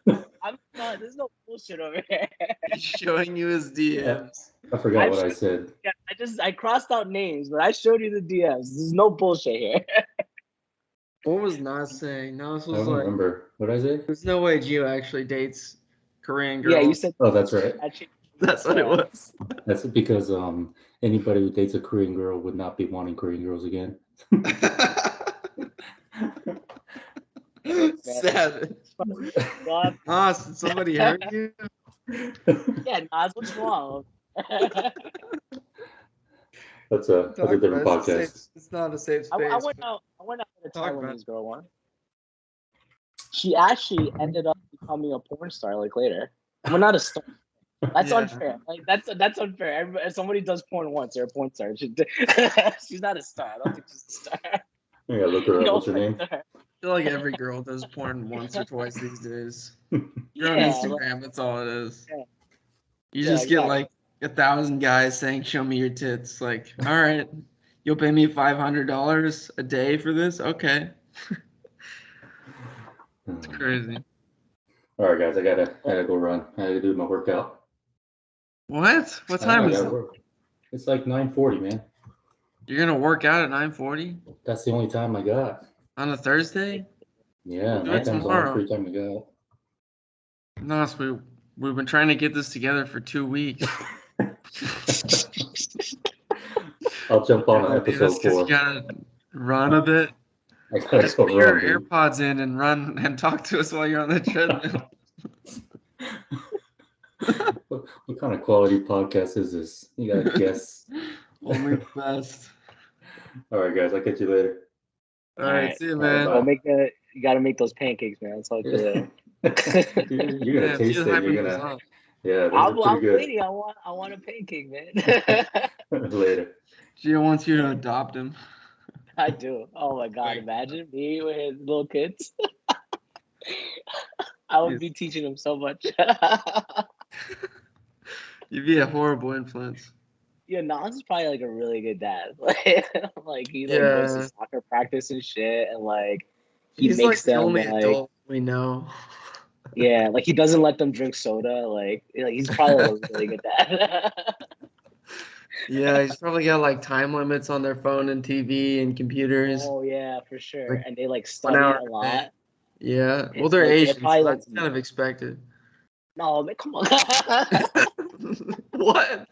you. There's no bullshit over here. He's showing you his DMs. I forgot what I said. Yeah, I crossed out names, but I showed you the DMs. There's no bullshit here. What was Nas saying? Nas I was don't like, remember. What did I say? there's no way Gio actually dates Korean girls. Yeah, you said. Oh, that's right. That's what it was. That's because anybody who dates a Korean girl would not be wanting Korean girls again. Savage. God. Nas, did somebody hurt you? Yeah, Nas, what's wrong? That's a different podcast. It's not a safe space. I went out with a Talk about Taiwanese girl once. She actually ended up becoming a porn star like later. Well, not a star. That's unfair. Like that's unfair. If somebody does porn once, they're a porn star. She's not a star. I don't think she's a star. Yeah, look her up. No What's her name? offense to her. I feel like every girl does porn once or twice these days. You're on Yeah, Instagram, that's all it is. Yeah. You Yeah, just get exactly. like 1,000 guys saying, show me your tits. Like, all right, you'll pay me $500 a day for this? Okay. It's crazy. All right, guys, I gotta go run. I gotta do my workout. What? What time is it? It's like 9:40, man. You're going to work out at 9:40 That's the only time I got. on a Thursday? Yeah, Do it nighttime's the tomorrow. only free time I got. No, we've been trying to get this together for 2 weeks. I'll jump on Maybe episode that's 'cause 4. you gotta run a bit. I gotta Just go put your run, dude. AirPods in and run and talk to us while you're on the treadmill. What kind of quality podcast is this? You gotta guess. Only the best. All right, guys, I'll catch you later. All right, see you, All right, man. bye. You gotta make those pancakes, man. That's all good. You're gonna Yeah, taste she's it. hyping You're us gonna. up. Yeah, those I'm are pretty waiting. I want a pancake, man. good. Later. Gio wants you to adopt him. I do. Oh my God! Imagine me with his little kids. I would be teaching them so much. You'd be a horrible influence. Yeah, Nas is probably like a really good dad. Like he goes Yeah. to soccer practice and shit, and like he He's makes like the them only like adult We know. Yeah, like he doesn't let them drink soda. Like he's probably like a really good dad. Yeah, he's probably got like time limits on their phone and TV and computers. Oh yeah, for sure. Like And they like 1 study hour a a lot. day. Yeah. Well, It's they're like they're Asian, probably so like that's kind of expected. no, man, come on. What?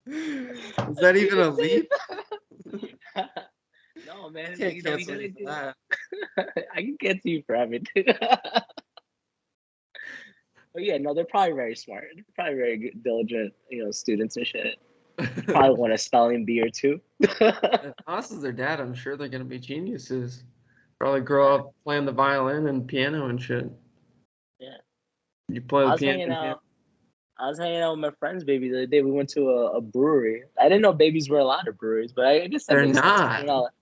Is that even a leap? No, man. Can't You cancel gotta me for do. that. I can get to you for everything. But yeah, no, they're probably very smart. They're probably very good, diligent, students and shit. Probably want a spelling bee or two. If Haas is their dad, I'm sure they're gonna be geniuses. Probably grow up playing the violin and piano and shit. Yeah. You play I the was piano. hanging out. I was hanging out with my friend's baby the other day. We went to a brewery. I didn't know babies were allowed at breweries, but I guess that They're makes sense. not.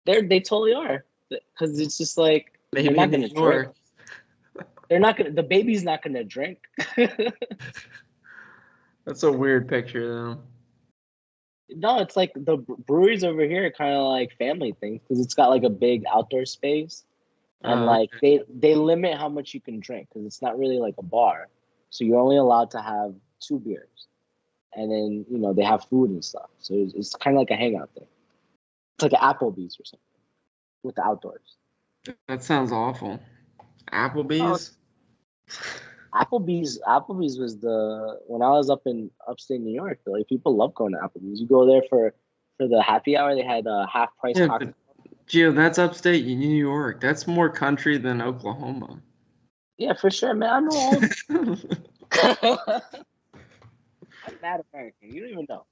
They totally are. Because it's just like they're Maybe not in New gonna drink. York. They're not gonna. The baby's not gonna drink. That's a weird picture, though. No, it's like the breweries over here are kind of like family things because it's got like a big outdoor space, and like Okay. they limit how much you can drink because it's not really like a bar, so you're only allowed to have 2 beers, and then they have food and stuff, so it's kind of like a hangout thing. It's like an Applebee's or something with the outdoors. That sounds awful. Oh, Applebee's? Applebee's was when I was up in upstate New York. Like people love going to Applebee's. You go there for the happy hour. They had a half price Yeah, cocktail. but Gio, that's upstate New York. That's more country than Oklahoma. Yeah, for sure, man. I know all. I'm mad American. You don't even know.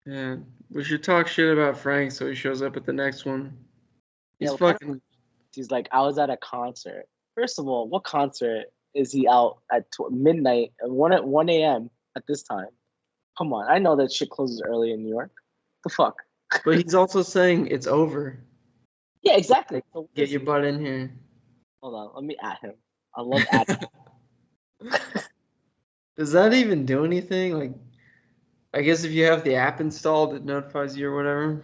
Yeah, we should talk shit about Frank so he shows up at the next one. He's Yeah, what kind of- fucking. He's like, I was at a concert. First of all, what concert is he out at midnight at 1 a.m. at this time? Come on, I know that shit closes early in New York. The fuck? But he's also saying it's over. Yeah, exactly. So Get your butt in here. hold on, let me at him. I love at him. Does that even do anything? Like, I guess if you have the app installed, it notifies you or whatever.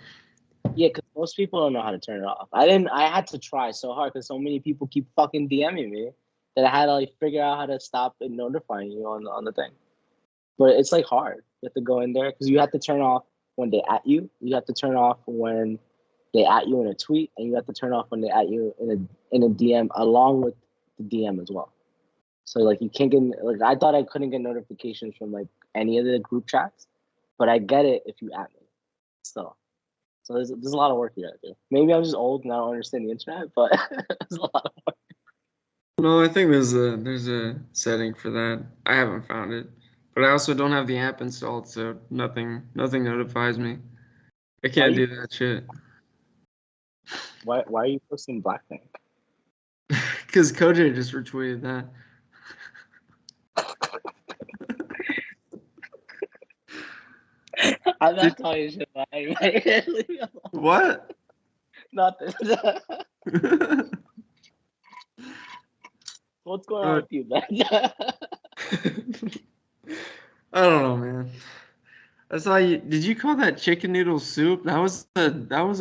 Yeah, because most people don't know how to turn it off. I had to try so hard because so many people keep fucking DMing me that I had to like figure out how to stop it notifying you on the thing. But it's like hard. You have to go in there because you have to turn off when they at you. You have to turn off when they at you in a tweet, and you have to turn off when they at you in a DM along with the DM as well. So like you can't get like I thought I couldn't get notifications from like any of the group chats, but I get it if you at me still. So there's a lot of work you gotta do. Maybe I'm just old and I don't understand the internet, but there's a lot of work. No, I think there's a setting for that. I haven't found it, but I also don't have the app installed, so nothing notifies me. I can't do that shit. Why are you posting Blackpink? Because Koj just retweeted that. I'm not telling you shit about anybody. Leave me alone. What? Nothing. What's going on with you, man? I don't know, man. I saw you. Did you call that chicken noodle soup? That was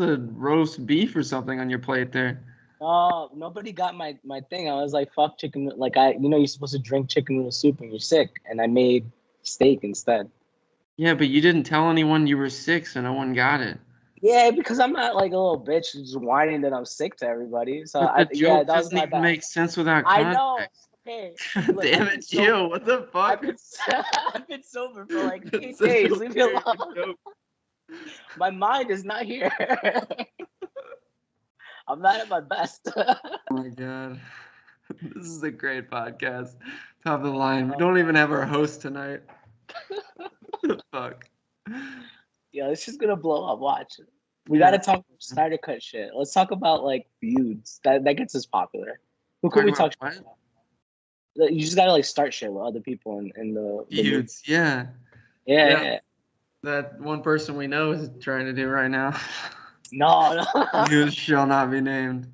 a roast beef or something on your plate there. Oh, nobody got my thing. I was like, fuck chicken. Like you're supposed to drink chicken noodle soup when you're sick, and I made steak instead. Yeah, but you didn't tell anyone you were sick, so no one got it. Yeah, because I'm not like a little bitch just whining that I'm sick to everybody. So But the joke that was doesn't my even bad. make sense without I context. know. Okay. Look, Damn it, Gio! What the fuck? I've been sober for like 8 days. Leave me alone. Joke. My mind is not here. I'm not at my best. Oh my god. This is a great podcast. Top of the line. We don't even have our host tonight. Fuck. Yeah, it's just gonna blow up. Watch. We gotta talk Snyder Cut shit. Let's talk about like feuds. That gets us popular. Who can we talk about? You just gotta like start shit with other people in the Feuds. Yeah. That one person we know is trying to do right now. No. He shall not be named.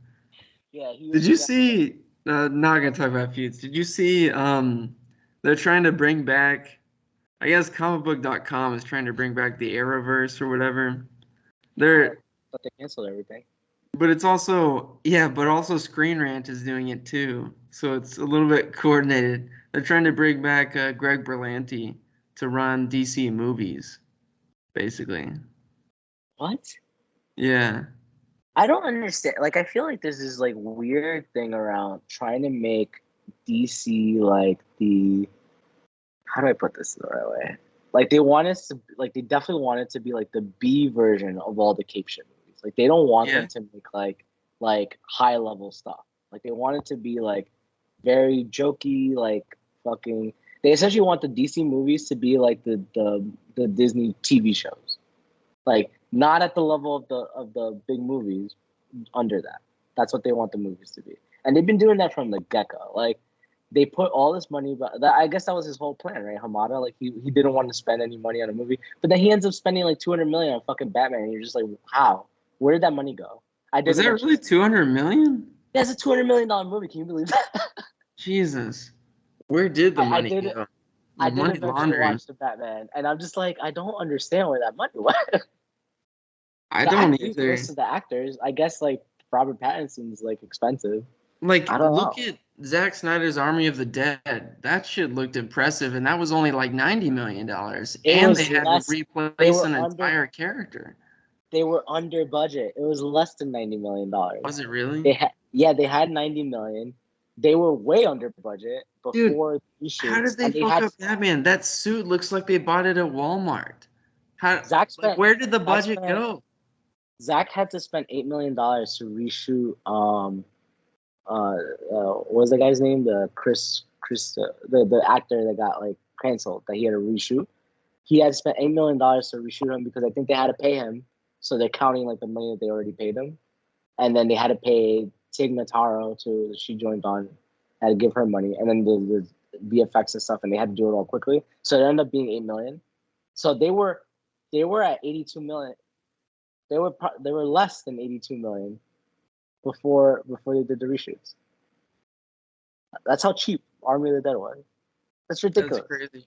Yeah. Did you see? Not gonna talk about feuds. Did you see? They're trying to bring back. I guess comicbook.com is trying to bring back the Arrowverse or whatever. But they canceled everything. But it's also but also Screen Rant is doing it too. So it's a little bit coordinated. They're trying to bring back Greg Berlanti to run DC movies, basically. What? Yeah. I don't understand. Like, I feel like there's this like weird thing around trying to make DC like the, how do I put this the right way? Like they want us to, like they definitely want it to be like the B version of all the cape shit movies. Like they don't want Yeah. them to make like high level stuff. Like they want it to be like very jokey, like fucking. They essentially want the DC movies to be like the Disney TV shows, like not at the level of the big movies, under that. That's what they want the movies to be, and they've been doing that from the get go. Like they put all this money, but I guess that was his whole plan, right? Hamada, like he didn't want to spend any money on a movie, but then he ends up spending like 200 million on fucking Batman, and you're just like, how? Where did that money go? I Was did that really 200 million? That's a $200 million movie. Can you believe that? Jesus. Where did the I money did. go? I did Money eventually laundering. watch the Batman, and I'm just like, I don't understand where that money went. I The don't actors, either. most of the actors, I guess, like Robert Pattinson's like expensive. Like, I don't look know. at Zack Snyder's Army of the Dead. That shit looked impressive, and that was only like $90 million. It And was they had to less. They replace were an under. entire character. They were under budget. It was less than $90 million. Was it really? They had 90 million. They were way under budget Dude, before the how shoots, did they and they fuck had up Batman? That suit looks like they bought it at Walmart. How, Zach like, spent. where did the Zach budget spent. go? Zach had to spend $8 million to reshoot. What was the guy's name? The actor that got like canceled that he had to reshoot. He had spent $8 million to reshoot him because I think they had to pay him, so they're counting like the money that they already paid him, and then they had to pay Tig Notaro to she joined on, had to give her money, and then the VFX and stuff, and they had to do it all quickly. So it ended up being $8 million. So they were at 82 million. They were less than 82 million before they did the reshoots. That's how cheap Army of the Dead was. That's That's ridiculous. crazy.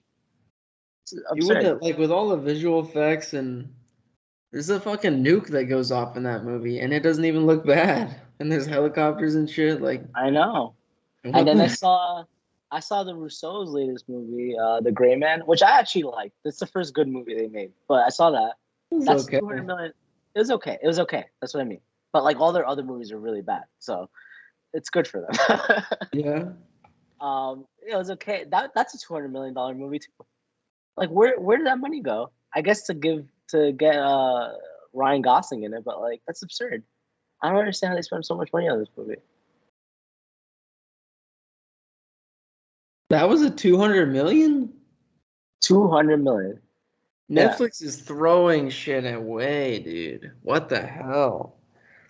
It's You absurd. wouldn't, like, with all the visual effects, and there's a fucking nuke that goes off in that movie, and it doesn't even look bad. And there's helicopters and shit. Like, I know. what And then the I saw the Rousseau's latest movie, The Gray Man, which I actually liked. It's the first good movie they made. But I saw that. It's That's okay. 200 million. It was okay. It was okay. That's what I mean. But like all their other movies are really bad. So it's good for them. Yeah. It was okay. That's a $200 million movie too. Like where did that money go? I guess to get Ryan Gosling in it, but like that's absurd. I don't understand how they spend so much money on this movie. That was a 200 million? 200 million. Yeah. Netflix is throwing shit away, dude. What the hell?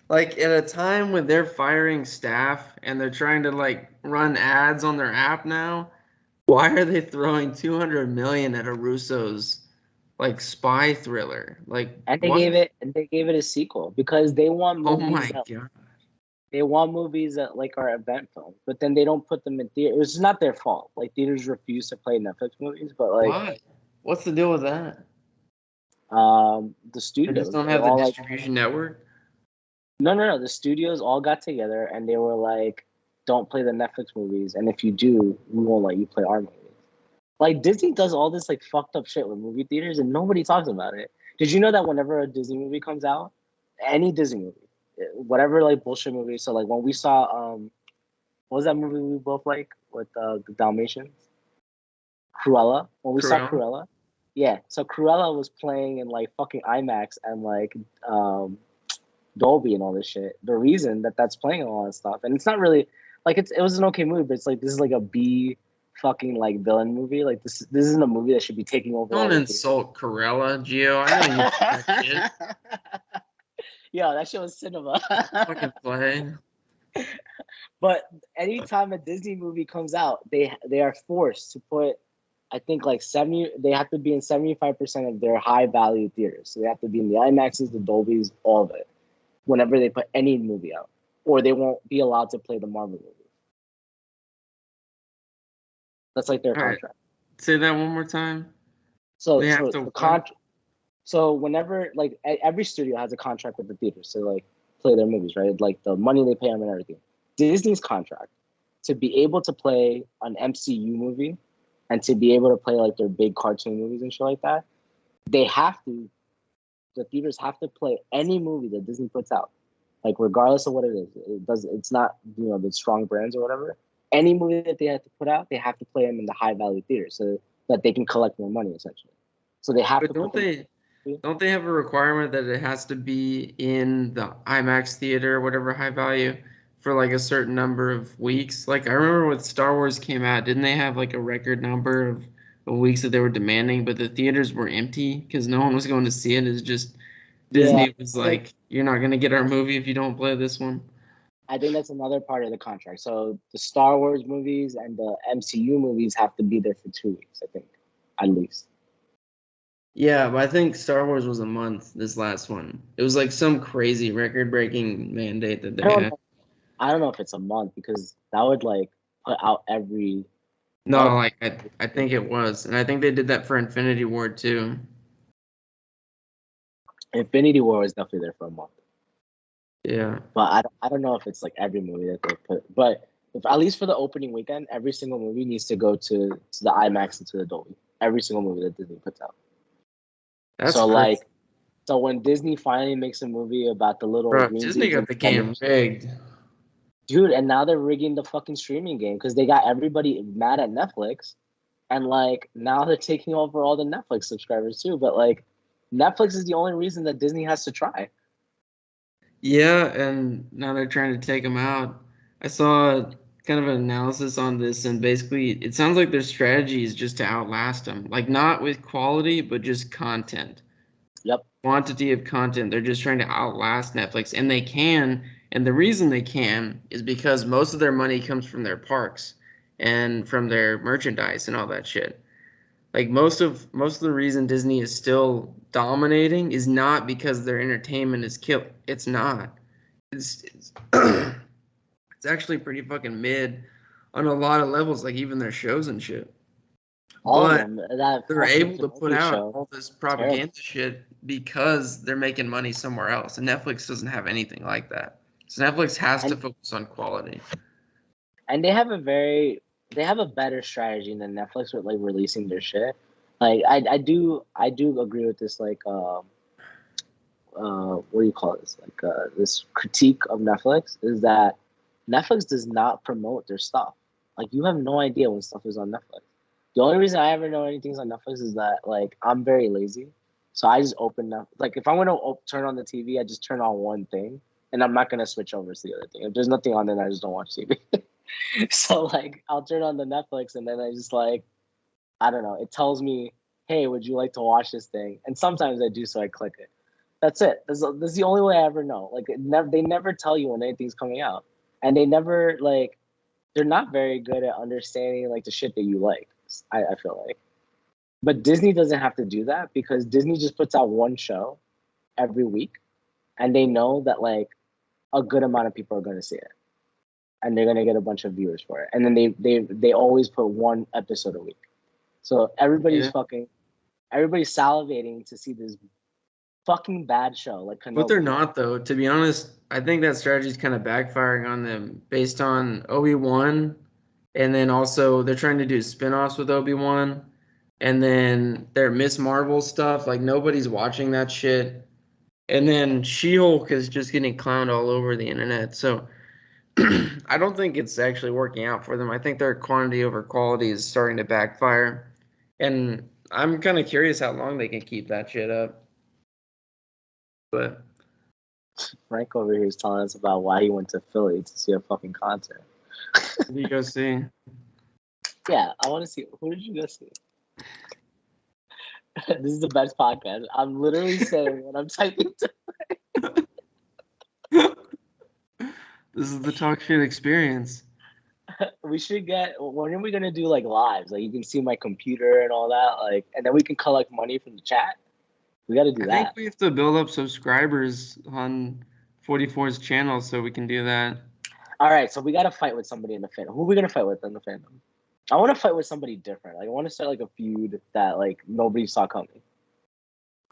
Like, at a time when they're firing staff and they're trying to like run ads on their app now, why are they throwing 200 million at a Russo's like spy thriller? Like, And they what? gave it a sequel because they want Oh movies my god. that like are event films, but then they don't put them in theaters. It's not their fault. Like theaters refuse to play Netflix movies, but like Why? What's the deal with that? the They just studios, don't they have the all like distribution network? no. The studios all got together and they were like, don't play the Netflix movies, and if you do, we won't let you play our movies. Like Disney does all this like fucked up shit with movie theaters and nobody talks about it. Did you know that whenever a Disney movie comes out, any Disney movie, whatever like bullshit movie, so like when we saw what was that movie we both like with the Dalmatians? Cruella. When we saw Cruella? Cruella. Yeah. So Cruella was playing in like fucking IMAX and like Dolby and all this shit. The reason that that's playing and all that stuff, and it's not really like it was an okay movie, but it's like this is like a B fucking like villain movie. Like this isn't a movie that should be taking over all Don't the insult Corella, Gio. I know you like that shit. Yeah, that shit was cinema. Fucking play. But anytime a Disney movie comes out, they are forced to put, I think like 70. They have to be in 75% of their high value theaters. So they have to be in the IMAXs, the Dolbys, all of it. Whenever they put any movie out, or they won't be allowed to play the Marvel movies. That's like their All right. contract. Say that one more time. So They have so to the what? So whenever like every studio has a contract with the theater. So like play their movies, right? Like the money they pay them and everything. Disney's contract to be able to play an MCU movie and to be able to play like their big cartoon movies and shit like that, they have to. The theaters have to play any movie that Disney puts out, like regardless of what it is. It's not the strong brands or whatever. Any movie that they have to put out, they have to play them in the high value theaters so that they can collect more money essentially. So they have But to. don't they have a requirement that it has to be in the IMAX theater, whatever high value, for like a certain number of weeks? Like I remember when Star Wars came out, didn't they have like a record number of weeks that they were demanding, but the theaters were empty because no one was going to see it? It's just Disney was like, you're not gonna get our movie if you don't play this one. I think that's another part of the contract. So the Star Wars movies and the MCU movies have to be there for 2 weeks, I think, at least. Yeah, but I think Star Wars was a month, this last one. It was like some crazy record-breaking mandate that they had. I don't know if it's a month because that would like put out every. No, like I think it was. And I think they did that for Infinity War too. Infinity War was definitely there for a month. Yeah. But I don't know if it's like every movie that they put. But if, at least for the opening weekend, every single movie needs to go to the IMAX and to the Dolby. Every single movie that Disney puts out. That's so crazy. like, so when Disney finally makes a movie about the little Bro, green Disney got the game rigged. Dude, and now they're rigging the fucking streaming game because they got everybody mad at Netflix. And like now they're taking over all the Netflix subscribers too. But like Netflix is the only reason that Disney has to try. Yeah, and now they're trying to take them out. I saw kind of an analysis on this, and basically it sounds like their strategy is just to outlast them. Like not with quality, but just content. Yep. Quantity of content. They're just trying to outlast Netflix, and they can. And the reason they can is because most of their money comes from their parks and from their merchandise and all that shit. Like most of the reason Disney is still dominating is not because their entertainment is kill. It's not. It's it's actually pretty fucking mid on a lot of levels, like even their shows and shit. All But of them. That they're able to put out show. all this propaganda shit because they're making money somewhere else. And Netflix doesn't have anything like that. So Netflix has to focus on quality. And they have a better strategy than Netflix with like releasing their shit. Like I do agree with this like what do you call this? Like this critique of Netflix is that Netflix does not promote their stuff. Like you have no idea when stuff is on Netflix. The only reason I ever know anything's on Netflix is that like I'm very lazy, so I just open up. Like if I want to turn on the TV, I just turn on one thing, and I'm not gonna switch over to the other thing. If there's nothing on, then I just don't watch TV. So like I'll turn on the Netflix, and then I just like I don't know. It tells me, hey, would you like to watch this thing? And sometimes I do, so I click it. That's it. That's the only way I ever know. Like they never tell you when anything's coming out, and they never like they're not very good at understanding like the shit that you like. I feel like, but Disney doesn't have to do that because Disney just puts out one show every week, and they know that like a good amount of people are going to see it, and they're going to get a bunch of viewers for it, and then they always put one episode a week, so everybody's salivating to see this fucking bad show like Kenobi. But they're not though. To be honest, I think that strategy is kind of backfiring on them based on Obi-Wan, and then also they're trying to do spin-offs with Obi-Wan, and then their Miss Marvel stuff. Like nobody's watching that shit, and then She-Hulk is just getting clowned all over the internet. So I don't think it's actually working out for them. I think their quantity over quality is starting to backfire, and I'm kind of curious how long they can keep that shit up. But Frank over here is telling us about why he went to Philly to see a fucking concert. what do you go see? Yeah, I want to see. Who did you go see? This is the best podcast. I'm literally saying what I'm typing to. This is the talk shit experience. We should get. When are we gonna do like lives? Like you can see my computer and all that. Like, and then we can collect money from the chat. We got to do I that. think we have to build up subscribers on 44's channel so we can do that. All right, so we got to fight with somebody in the fandom. Who are we gonna fight with in the fandom? I want to fight with somebody different. Like I want to start like a feud that like nobody saw coming.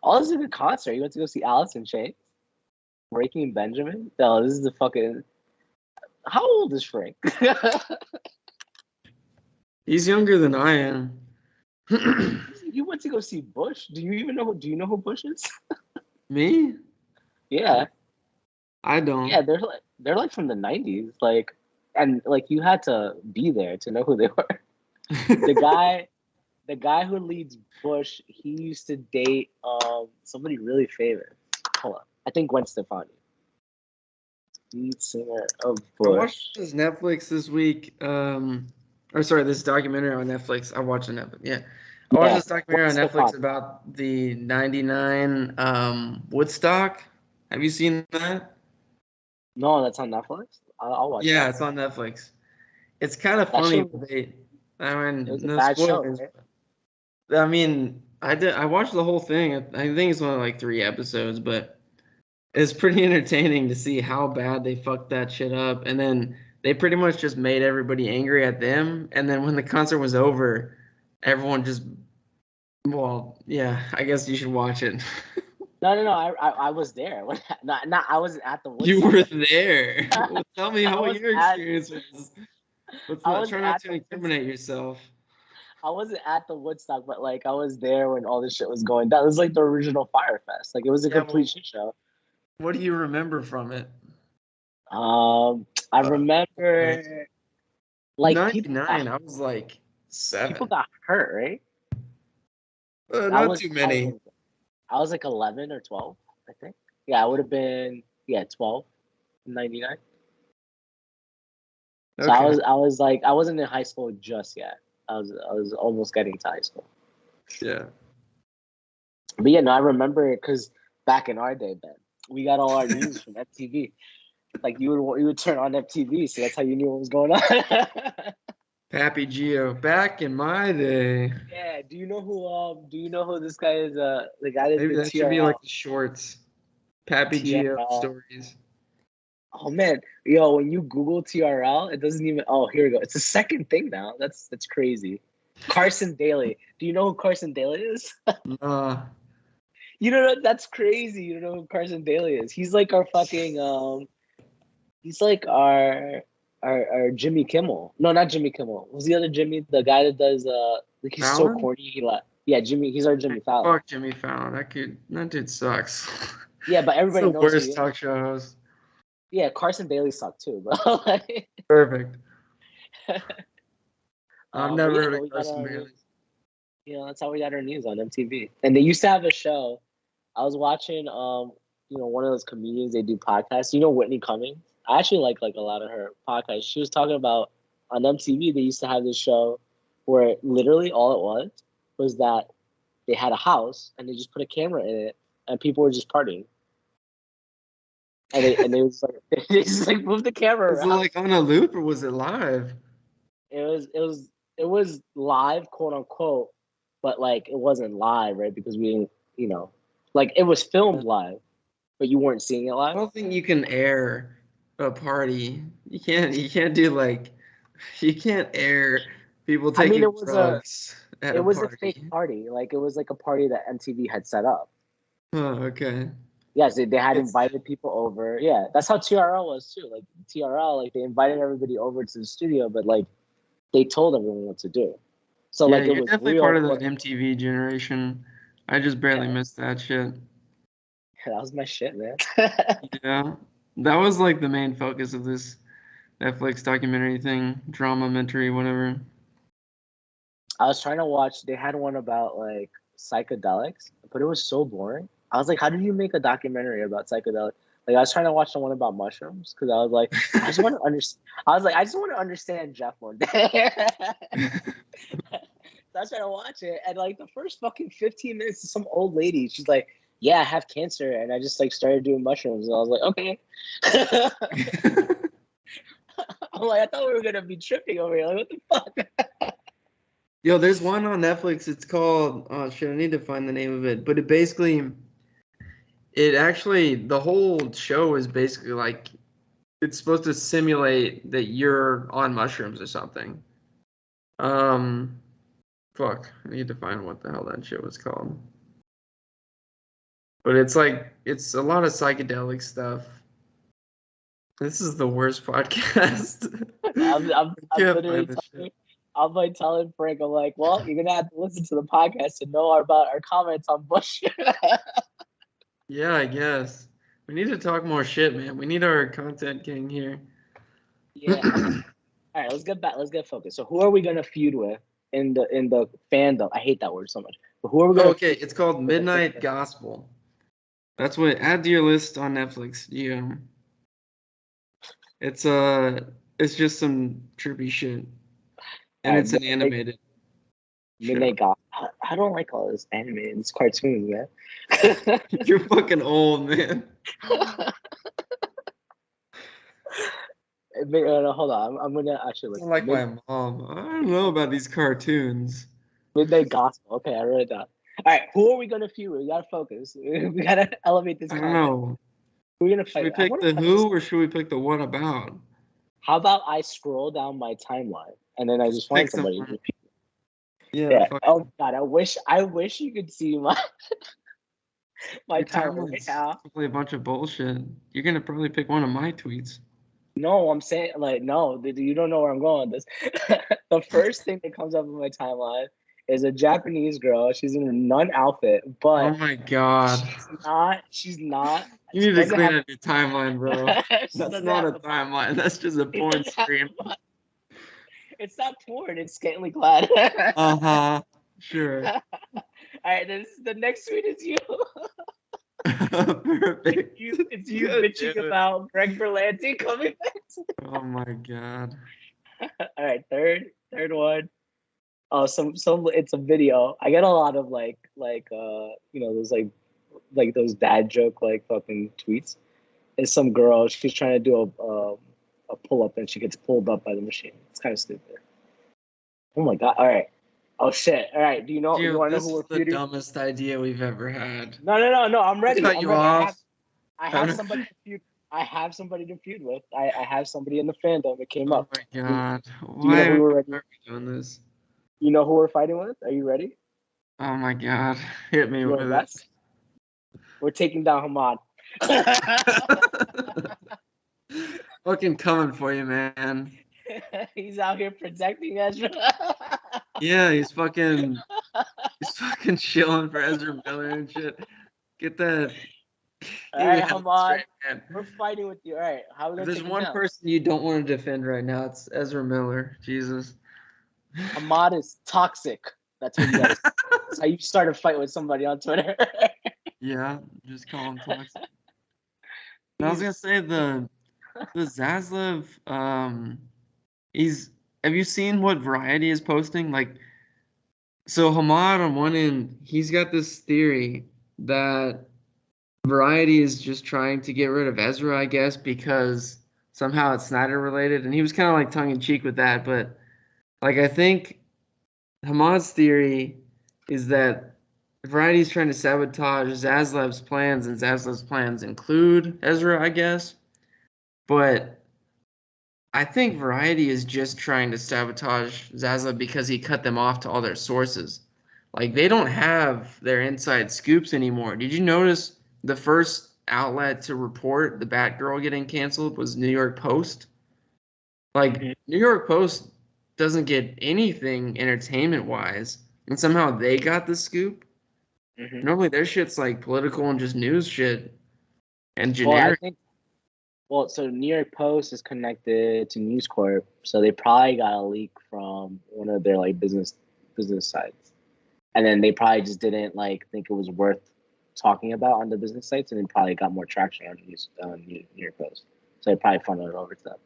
Oh, this is a good concert. You went to go see Alice in Chains? Breaking Benjamin? No, this is the fucking. How old is Frank? He's younger than I am. You went to go see Bush. Do you even know? Do you know who Bush is? Me? Yeah, I don't. yeah. They're like from the '90s. Like, and like you had to be there to know who they were. The guy who leads Bush, he used to date somebody really famous. Hold on, I think Gwen Stefani, lead singer of I Bush. watched this Netflix this week. Or sorry, this documentary on Netflix. I watched it Netflix. Yeah, I watched this documentary on Gwen Netflix Stefani. about the '99 Woodstock. Have you seen that? No, that's on Netflix. I'll watch Yeah, that. it's on Netflix. It's kind of That funny. shit. I It mean, was a no bad show, spoilers. right? I mean, I watched the whole thing. I think it's only like 3 episodes, but it's pretty entertaining to see how bad they fucked that shit up. And then they pretty much just made everybody angry at them. And then when the concert was over, everyone just, well, yeah, I guess you should watch it. No. I was there. Not I wasn't at the You Woodstock. were there. Well, tell me I how was your at experience was. Let's I not was try not at to the incriminate yourself. I wasn't at the Woodstock, but like I was there when all this shit was going. That was like the original Fire Fest. Like it was a Yeah, complete well, shit show. what do you remember from it? I Okay. remember like 99, I was like people 7. got hurt, right? I Not was too how many. old? I was like 11 or 12, I think. Yeah, I would have been 12 in '99. So Okay. I was like I wasn't in high school just yet. I was almost getting to high school. Yeah. But yeah, no, I remember it because back in our day, Ben, we got all our news from MTV. Like you would turn on MTV, so that's how you knew what was going on. Pappy Geo. Back in my day. Yeah. Do you know who this guy is? The guy that Maybe did that should be TRL. like the shorts. Pappy Geo TRL. stories. Oh man, yo, when you Google TRL, it doesn't even. Oh, here we go. It's the second thing now. That's crazy. Carson Daly. Do you know who Carson Daly is? Uh, You don't know. That's crazy. You don't know who Carson Daly is. He's like our fucking. He's like our Jimmy Kimmel. No, not Jimmy Kimmel. Who's the other Jimmy? The guy that does like he's so Fallon? corny. Yeah, Jimmy. He's our Jimmy Fallon. Fuck Jimmy Fallon. That dude sucks. Yeah, but It's everybody the knows who he worst is. talk show host. Yeah, Carson Daly sucked too, but like, Perfect. I've but never yeah, heard no, of we got Carson our Bailey. that's how we got our news on MTV. And they used to have a show. I was watching one of those comedians, they do podcasts. You know Whitney Cummings? I actually like a lot of her podcasts. She was talking about on MTV they used to have this show where literally all it was that they had a house and they just put a camera in it and people were just partying. And they was like they just like moved the camera Was it around. like on a loop or was it live? It was live, quote unquote, but like it wasn't live, right? Because we didn't, like it was filmed live, but you weren't seeing it I live. don't think you can air a party. You can't do like you can't air people I mean, taking drugs at it a was a fake party. party. Like it was like a party that MTV had set up. Oh, okay. Yes, they had It's invited people over. Yeah, that's how TRL was too. Like TRL, like they invited everybody over to the studio, but like they told everyone what to do. So yeah, like it you're was definitely real. part It of that wasn't. MTV generation. I just barely Yeah, missed that shit. that was my shit, man. Yeah. That was like the main focus of this Netflix documentary thing, drama-mentary, whatever. I was trying to watch. They had one about like psychedelics, but it was so boring. I was like, how do you make a documentary about psychedelics? Like, I was trying to watch the one about mushrooms because I was like, I just want to understand. I was like, I just want to understand Jeff one day. So I was trying to watch it, and like the first fucking 15 minutes, some old lady, she's like, "Yeah, I have cancer," and I just like started doing mushrooms, and I was like, "Okay." I'm like, I thought we were gonna be tripping over here. Like, what the fuck? Yo, there's one on Netflix. It's called, oh shit, I need to find the name of it. But the whole show is basically like, it's supposed to simulate that you're on mushrooms or something. Um, fuck, I need to find what the hell that shit was called. But it's like it's a lot of psychedelic stuff. This is the worst podcast. I'm I can't literally find this shit. I'm like telling Frank, I'm like, well, you're gonna have to listen to the podcast to know about our comments on Bush. Yeah, I guess. We need to talk more shit, man. We need our content king here. Yeah. All right, let's get back. Let's get focused. So, who are we gonna feud with in the fandom? I hate that word so much. But who are we gonna? Okay, it's called Midnight Gospel. That's what add to your list on Netflix. Yeah. It's just some trippy shit. And it's an animated Midnight show. God. I don't like all this anime and this cartoons, man. You're fucking old, man. Hold on. I'm gonna actually You're look. like my mom. I don't know about these cartoons. Midnight Gospel. Okay, I wrote it down. All right, who are we gonna feud with? We gotta focus. We gotta elevate this I don't content. know. Who are we gonna Should fight? we I pick wanna the fight- who or should we pick the what about? How about I scroll down my timeline and then I just find Pick somebody? someone. Yeah. Yeah, fuck. Oh God, I wish you could see my Your timeline right timeline's now. probably a bunch of bullshit. You're gonna probably pick one of my tweets. No, I'm saying like no, dude, you don't know where I'm going with this. The first thing that comes up in my timeline is a Japanese girl. She's in a nun outfit, Oh but my god. she's not. You She need to doesn't clean have. up your timeline, bro. She That's doesn't not have a timeline. That's just a She porn doesn't have screen. the- It's not porn. It's scantily clad. Uh-huh. Sure. All right, the next tweet is you. Perfect. It's you God bitching damn it. about Greg Berlanti coming back. Oh my god. All right, third one. Oh, some it's a video. I get a lot of those like those dad joke like fucking tweets. It's some girl. She's trying to do a pull up and she gets pulled up by the machine. It's kind of stupid. Oh my god! All right. Oh shit! All right. Do you know? You Dude, want to know this who we're is the feuding? dumbest idea we've ever had. No. I'm ready. Cut I'm you ready. off. I have somebody to feud. I have somebody to feud with. I have somebody in the fandom that came Oh up. my god. Do you know Why who we're are ready? we doing this? You know who we're fighting with? Are you ready? Oh my god. Hit me You with want to it. guess? We're taking down Hamad. Fucking coming for you, man. He's out here protecting Ezra. Yeah, he's fucking chilling for Ezra Miller and shit. Get that. All right, Get your head Hamad. straight, man. We're fighting with you. All right, how are we If gonna there's take him one down? person you don't want to defend right now, it's Ezra Miller. Jesus. Hamad is toxic. That's what you guys. That's how you start a fight with somebody on Twitter. Yeah, just call him toxic. And I was gonna say the Zaslav, have you seen what Variety is posting? Like, so Hamad on one end, he's got this theory that Variety is just trying to get rid of Ezra, I guess, because somehow it's Snyder related, and he was kind of like tongue in cheek with that, but like I think Hamad's theory is that Variety is trying to sabotage Zaslav's plans, and Zaslav's plans include Ezra, I guess. But I think Variety is just trying to sabotage Zaslav because he cut them off to all their sources. Like they don't have their inside scoops anymore. Did you notice the first outlet to report the Batgirl getting canceled was New York Post? Like New York Post doesn't get anything entertainment wise, and somehow they got the scoop. Mm-hmm. Normally their shit's like political and just news shit and Well, I generic. think. Well, so New York Post is connected to News Corp, so they probably got a leak from one of their like business sites, and then they probably just didn't like think it was worth talking about on the business sites, and then probably got more traction on New York Post. So they probably funneled it over to them.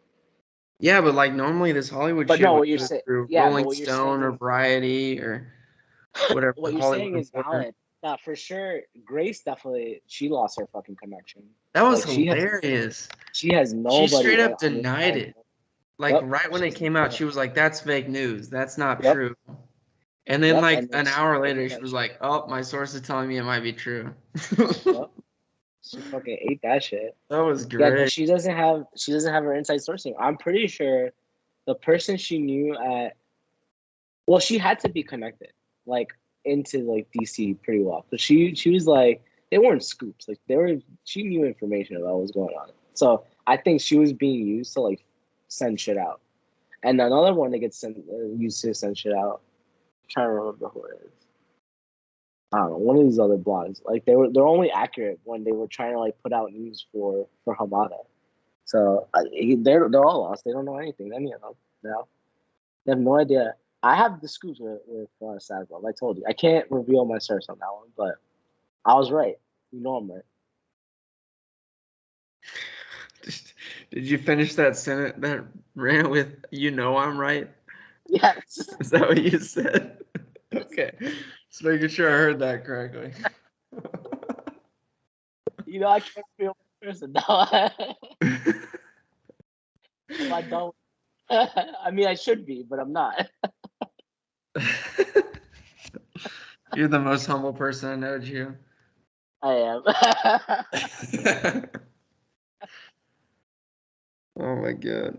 Yeah, but like normally this Hollywood But shit no, would what you're go saying, through yeah, but Rolling what you're Stone or saying, Variety or whatever. what you're Hollywood saying is Reporter. valid. Now, for sure, Grace definitely she lost her fucking connection. That was Like hilarious. she has She nobody. straight up on the denied it. Like Yep. right when it came out, she was like, "That's fake news. That's not Yep. true." And then Yep, like and then an hour later, she that was shit. like, "Oh, my source is telling me it might be true." Yep. She fucking ate that shit. That was Yeah, great. but she doesn't have her inside sourcing. I'm pretty sure the person she knew she had to be connected like into like DC pretty well. But she was like they weren't scoops. Like she knew information about what was going on. So I think she was being used to like send shit out. And another one that gets used to send shit out. I'm trying to remember who it is. I don't know, one of these other blogs. Like they're only accurate when they were trying to like put out news for Hamada. So they're all lost. They don't know anything. Any of them. No, they have no idea. I have the scoops with Sadlov. I told you I can't reveal my source on that one, but I was right. You know I'm right. Did you finish that sentence that ran with "you know I'm right"? Yes. Is that what you said? Okay, just making sure I heard that correctly. You know I can't reveal my person. No. Am I done? I mean, I should be, but I'm not. You're the most humble person I know, Gio. I am. Oh my god.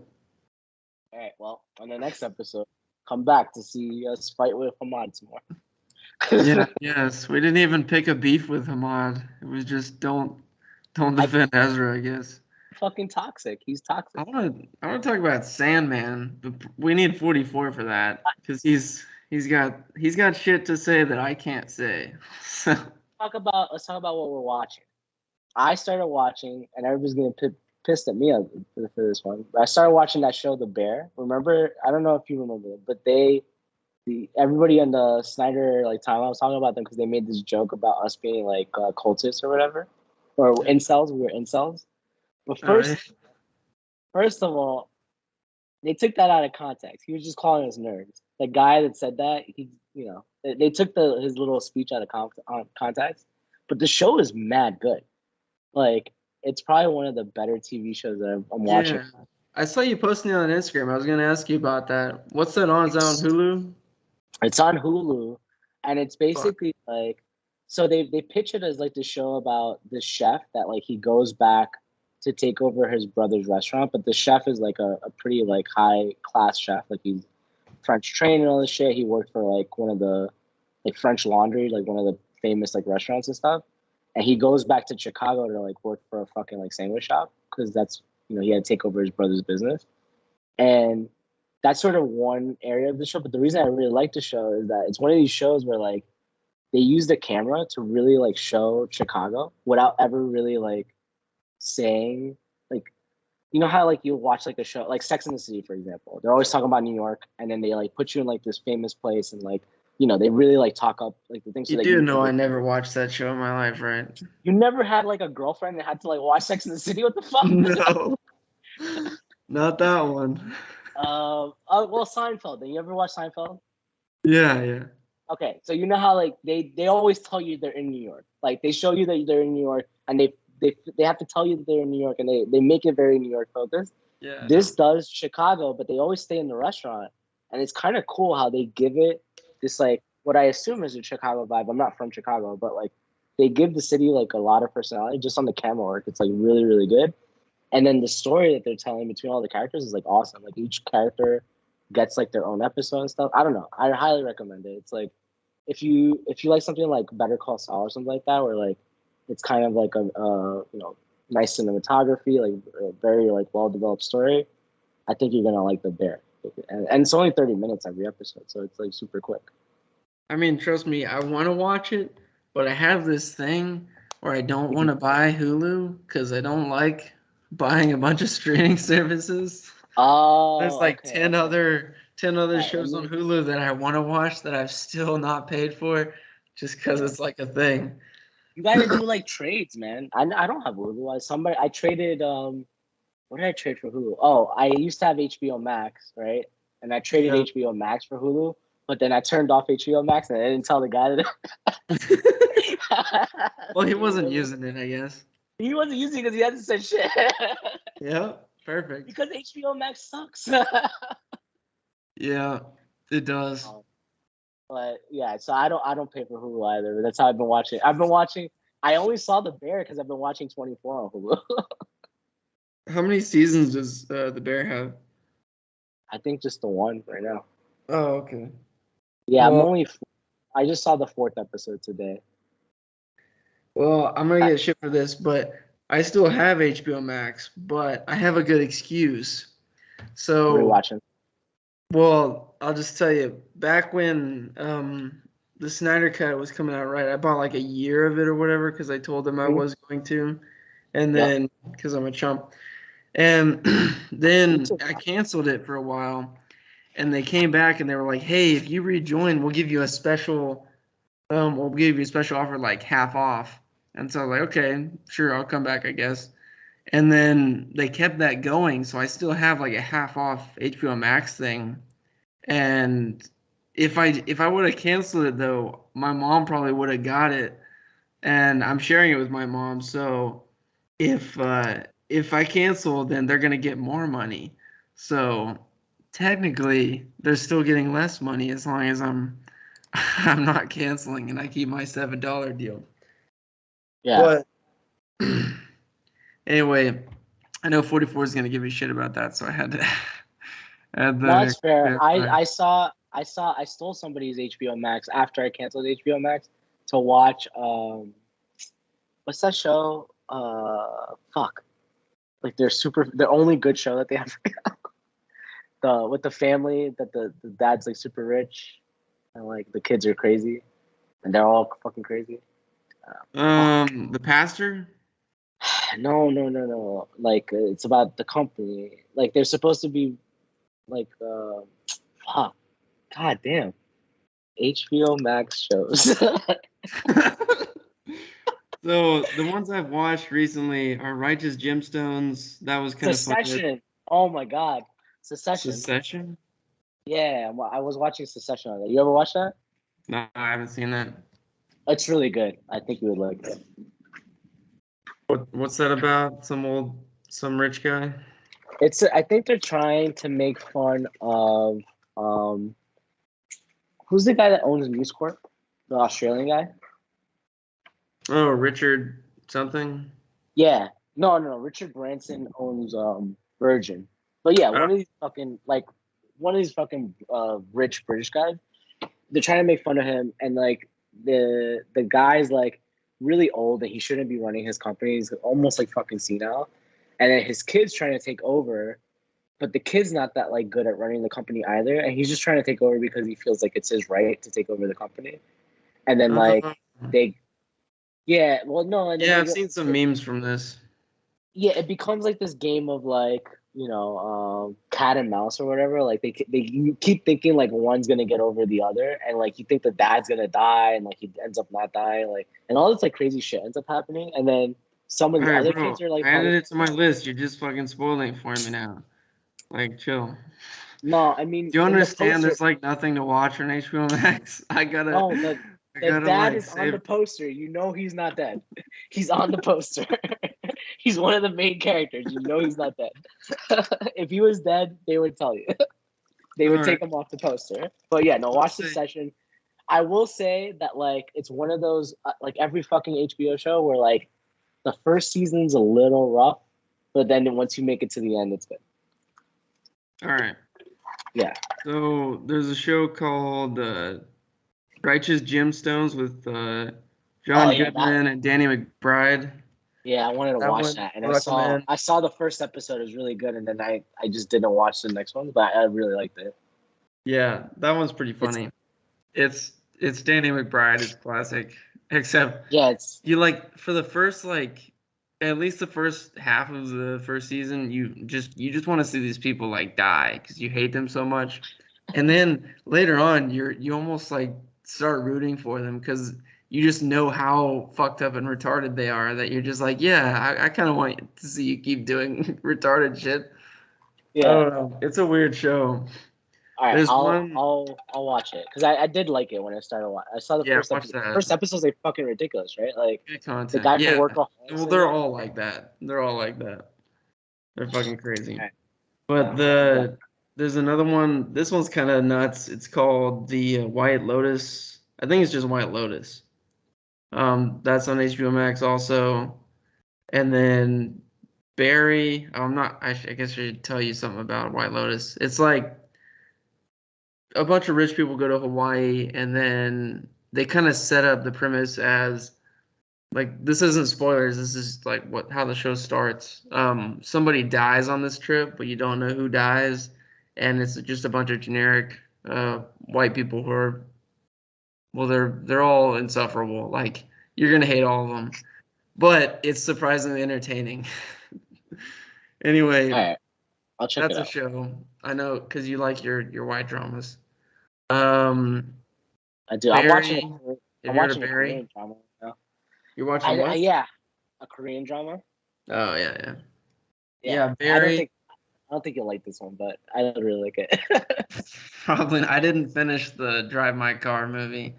All right. Well, on the next episode, come back to see us fight with Hamad some more. Yeah, yes. We didn't even pick a beef with Hamad. It was just don't defend Ezra, I guess. Fucking toxic. He's toxic. I wanna talk about Sandman, but we need 44 for that because he's got shit to say that I can't say. So Let's talk about what we're watching. I started watching, and everybody's getting pissed at me for this one. But I started watching that show, The Bear. Remember? I don't know if you remember it, but everybody on the Snyder like timeline was talking about them because they made this joke about us being like cultists or whatever, or incels. We were incels. But first of all, they took that out of context. He was just calling us nerds. The guy that said that, they took his little speech out of context. But the show is mad good. Like, it's probably one of the better TV shows that I'm watching. Yeah. I saw you posting it on Instagram. I was gonna ask you about that. What's that on? Is that on Hulu? It's on Hulu, and it's basically like, so they pitch it as like the show about the chef that like he goes back to take over his brother's restaurant, but the chef is like a pretty like high class chef. Like he's French trained and all this shit. He worked for like one of the like French Laundry, like one of the famous like restaurants and stuff. And he goes back to Chicago to like work for a fucking like sandwich shop because that's he had to take over his brother's business. And that's sort of one area of the show. But the reason I really like the show is that it's one of these shows where like they use the camera to really like show Chicago without ever really like saying like how like you watch like a show like Sex and the City, for example. They're always talking about New York, and then they like put you in like this famous place, and like they really like talk up like the things. You do know I never watched that show in my life, right? You never had like a girlfriend that had to like watch Sex and the City? What the fuck? No, not that one. Well, Seinfeld. Did you ever watch Seinfeld? Yeah. Okay, so you know how like they always tell you they're in New York. Like they show you that they're in New York, and they have to tell you that they're in New York, and they make it very New York focused. Yeah. This does Chicago, but they always stay in the restaurant, and it's kind of cool how they give it this like what I assume is a Chicago vibe. I'm not from Chicago, but like they give the city like a lot of personality just on the camera work. It's like really, really good. And then the story that they're telling between all the characters is like awesome. Like each character gets like their own episode and stuff. I don't know. I highly recommend it. It's like if you like something like Better Call Saul or something like that, where like it's kind of like a nice cinematography, like a very like well developed story, I think you're gonna like The Bear. And it's only 30 minutes every episode, so it's like super quick. I mean, trust me, I want to watch it, but I have this thing where I don't want to buy Hulu because I don't like buying a bunch of streaming services. Oh, there's like okay, 10 other shows on me- Hulu that I want to watch that I've still not paid for just because it's like a thing. You gotta do like trades, man. I don't have Hulu. I traded what did I trade for Hulu? Oh, I used to have HBO Max, right? And I traded HBO Max for Hulu, but then I turned off HBO Max and I didn't tell the guy that. Well, he wasn't using it, I guess. He wasn't using it because he hasn't said shit. Yeah, perfect. Because HBO Max sucks. Yeah, it does. But yeah, so I don't pay for Hulu either. But that's how I've been watching. I only saw The Bear because I've been watching 24 on Hulu. How many seasons does The Bear have? I think just the one right now. Oh, okay. Yeah, I just saw the 4th episode today. Well, I'm gonna get shit for this, but I still have HBO Max, but I have a good excuse. So, What are you watching? well, I'll just tell you, back when the Snyder Cut was coming out, right? I bought like a year of it or whatever because I told them I was going to, and Yep. then because I'm a chump, and then Me too. I canceled it for a while, and they came back and they were like, "Hey, if you rejoin, we'll give you a special, offer like half off." And so I was like, "Okay, sure, I'll come back, I guess." And then they kept that going, so I still have like a half off HBO Max thing. And if I would have canceled it though, my mom probably would have got it, and I'm sharing it with my mom. So if I cancel, then they're gonna get more money. So technically, they're still getting less money as long as I'm I'm not canceling and I keep my $7 deal. Yeah. But anyway, I know 44 is gonna give me shit about that, so I had to add No, that's fair. the I stole somebody's HBO Max after I canceled HBO Max to watch what's that show? Fuck. Like their only good show that they have. With the family that the dad's like super rich and like the kids are crazy and they're all fucking crazy. the pastor. No. Like it's about the company. Like they're supposed to be like fuck. God damn. HBO Max shows. So the ones I've watched recently are Righteous Gemstones. That was kind of fun. Secession. Oh my god. Secession. Secession? Yeah, I was watching Secession on that. You ever watch that? No, I haven't seen that. It's really good. I think you would like it. What's that about? Some rich guy? I think they're trying to make fun of um who's the guy that owns News Corp? The Australian guy? Oh, Richard something. Yeah. No. Richard Branson owns Virgin. But yeah, Oh. one of these fucking rich British guys. They're trying to make fun of him, and like the guy's like really old and he shouldn't be running his company. He's almost like fucking senile. And then his kid's trying to take over, but the kid's not that like good at running the company either, and he's just trying to take over because he feels like it's his right to take over the company. And then like they yeah, well no, and then Yeah, I've seen some memes from this. yeah, it becomes like this game of like cat and mouse or whatever. Like you keep thinking like one's gonna get over the other, and like you think the dad's gonna die, and like he ends up not dying, like and all this like crazy shit ends up happening, and then some of the Alright, other bro, kids are like, I added it to my list. You're just fucking spoiling it for me now. Like, chill. no, I mean, Do you in the understand poster, there's like nothing to watch on HBO Max? I no, the gotta dad like is on the save. poster. You know he's not dead. He's on the poster. He's one of the main characters. You know he's not dead. If he was dead, they would tell you. They would take him off the poster. But yeah, no, watch the session. I will say that like it's one of those like every fucking HBO show where like the first season's a little rough, but then once you make it to the end, it's good. All right. Yeah. So there's a show called Righteous Gemstones with John Goodman and Danny McBride. Yeah, I wanted to watch that, and I saw the first episode. It was really good, and then I just didn't watch the next one, but I really liked it. Yeah, that one's pretty funny. It's Danny McBride. It's classic, except you like for the first like at least the first half of the first season, you just want to see these people like die because you hate them so much, and then later on you almost like start rooting for them because you just know how fucked up and retarded they are that you're just like, yeah, I kind of want to see you keep doing retarded shit. Yeah. I don't know. It's a weird show. All right, I'll watch it because I did like it when I started watching. I saw the first episode. First episode's like fucking ridiculous, right? Like good content. The guy from Workaholics. Well, they're all like that. They're fucking crazy. Right. But there's another one. This one's kind of nuts. It's called the White Lotus. I think it's just White Lotus. That's on HBO Max also. And then Barry. I'm not. I guess I should tell you something about White Lotus. It's like a bunch of rich people go to Hawaii, and then they kind of set up the premise as like this isn't spoilers. This is like how the show starts. Somebody dies on this trip, but you don't know who dies, and it's just a bunch of generic white people who are, well, they're all insufferable. Like you're gonna hate all of them, but it's surprisingly entertaining. Anyway, All right, I'll check it that's a out. show. I know because you like your white dramas. I do. I'm watching. Barry. I'm Have you heard of watching a Barry? Korean drama right now. You're watching what? Yeah, a Korean drama. Oh yeah. Yeah, Barry. I don't think you'll like this one, but I don't really like it. Probably. I didn't finish the Drive My Car movie.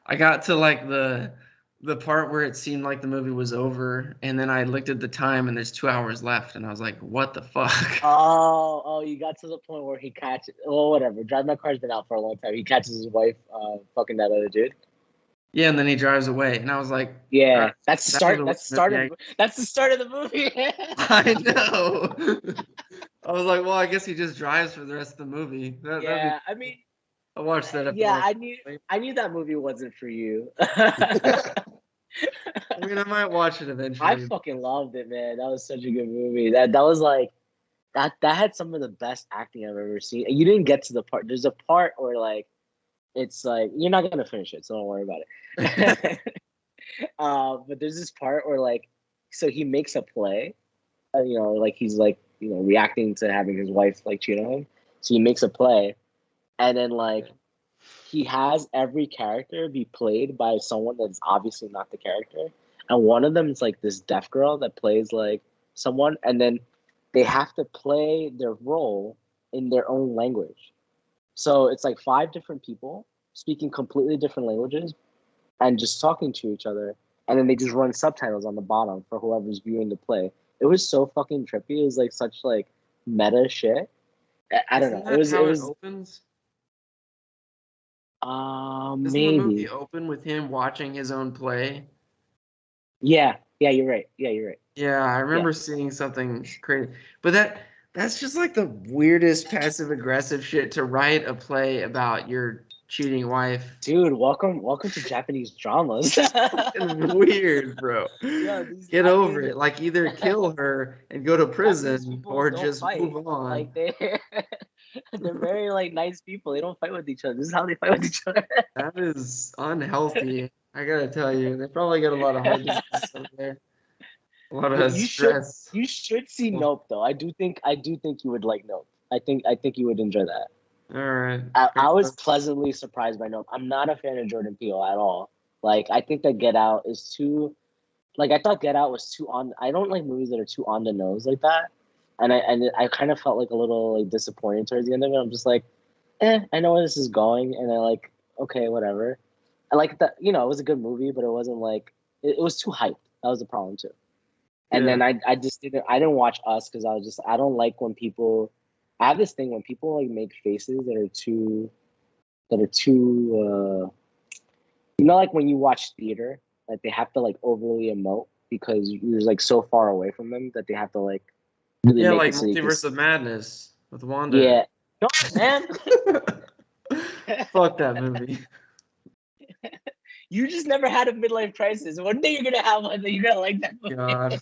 I got to like the part where it seemed like the movie was over, and then I looked at the time, and there's 2 hours left, and I was like, "What the fuck?" Oh, you got to the point where he catches. Well, whatever. Drive My Car's been out for a long time. He catches his wife, fucking that other dude. Yeah, and then he drives away, and I was like, Yeah, that's the that start. was That's the a- start yeah, of. That's the start of the movie. I know. I was like, well, I guess he just drives for the rest of the movie. Yeah, I mean, I watched that yeah, episode. I knew that movie wasn't for you. I mean, I might watch it I eventually. fucking loved it, man. That was such a good movie. That was like that had some of the best acting I've ever seen. You didn't get to the part. There's a part where like it's like you're not gonna finish it, so don't worry about it. But there's this part where like, so he makes a play, like he's like reacting to having his wife like cheat on him. So he makes a play, and then like he has every character be played by someone that's obviously not the character, and one of them is like this deaf girl that plays like someone, and then they have to play their role in their own language. So it's like 5 different people speaking completely different languages and just talking to each other, and then they just run subtitles on the bottom for whoever's viewing the play. It was so fucking trippy. It was like such like meta shit. I don't Isn't know. that It how it was opens? Doesn't the movie maybe. open with him watching his own play? Yeah, you're right. You're right. Yeah, I remember Yeah. seeing something crazy. But that's just like the weirdest passive aggressive shit to write a play about your cheating wife. Dude, welcome to Japanese dramas. It's weird, bro. Yeah, these Get over Japanese it. Like either kill her and go to Japanese prison people or don't just fight. move on. Like they're very like nice people. They don't fight with each other. This is how they fight with each other. That is unhealthy. I gotta tell you, they probably get a lot of heart disease over there. A lot of stress. You should see Nope though. I do think you would like Nope. I think you would enjoy that. All right. I was pleasantly surprised by Nope. I'm not a fan of Jordan Peele at all. Like I think that Get Out is too like I thought Get Out was too on. I don't like movies that are too on the nose like that. And I kind of felt like a little like disappointed towards the end of it. I'm just like, I know where this is going, and I like, okay, whatever. I like that, it was a good movie, but it wasn't like it was too hyped. That was the problem too. And then I just didn't watch Us because I don't like when people. I have this thing when people like make faces that are too like when you watch theater, like they have to like overly emote because you're like so far away from them that they have to like really make like it so you can Multiverse of Madness with Wanda. Yeah. No, man. Fuck that movie. You just never had a midlife crisis. One day you're gonna have one that you're gonna like that movie. God.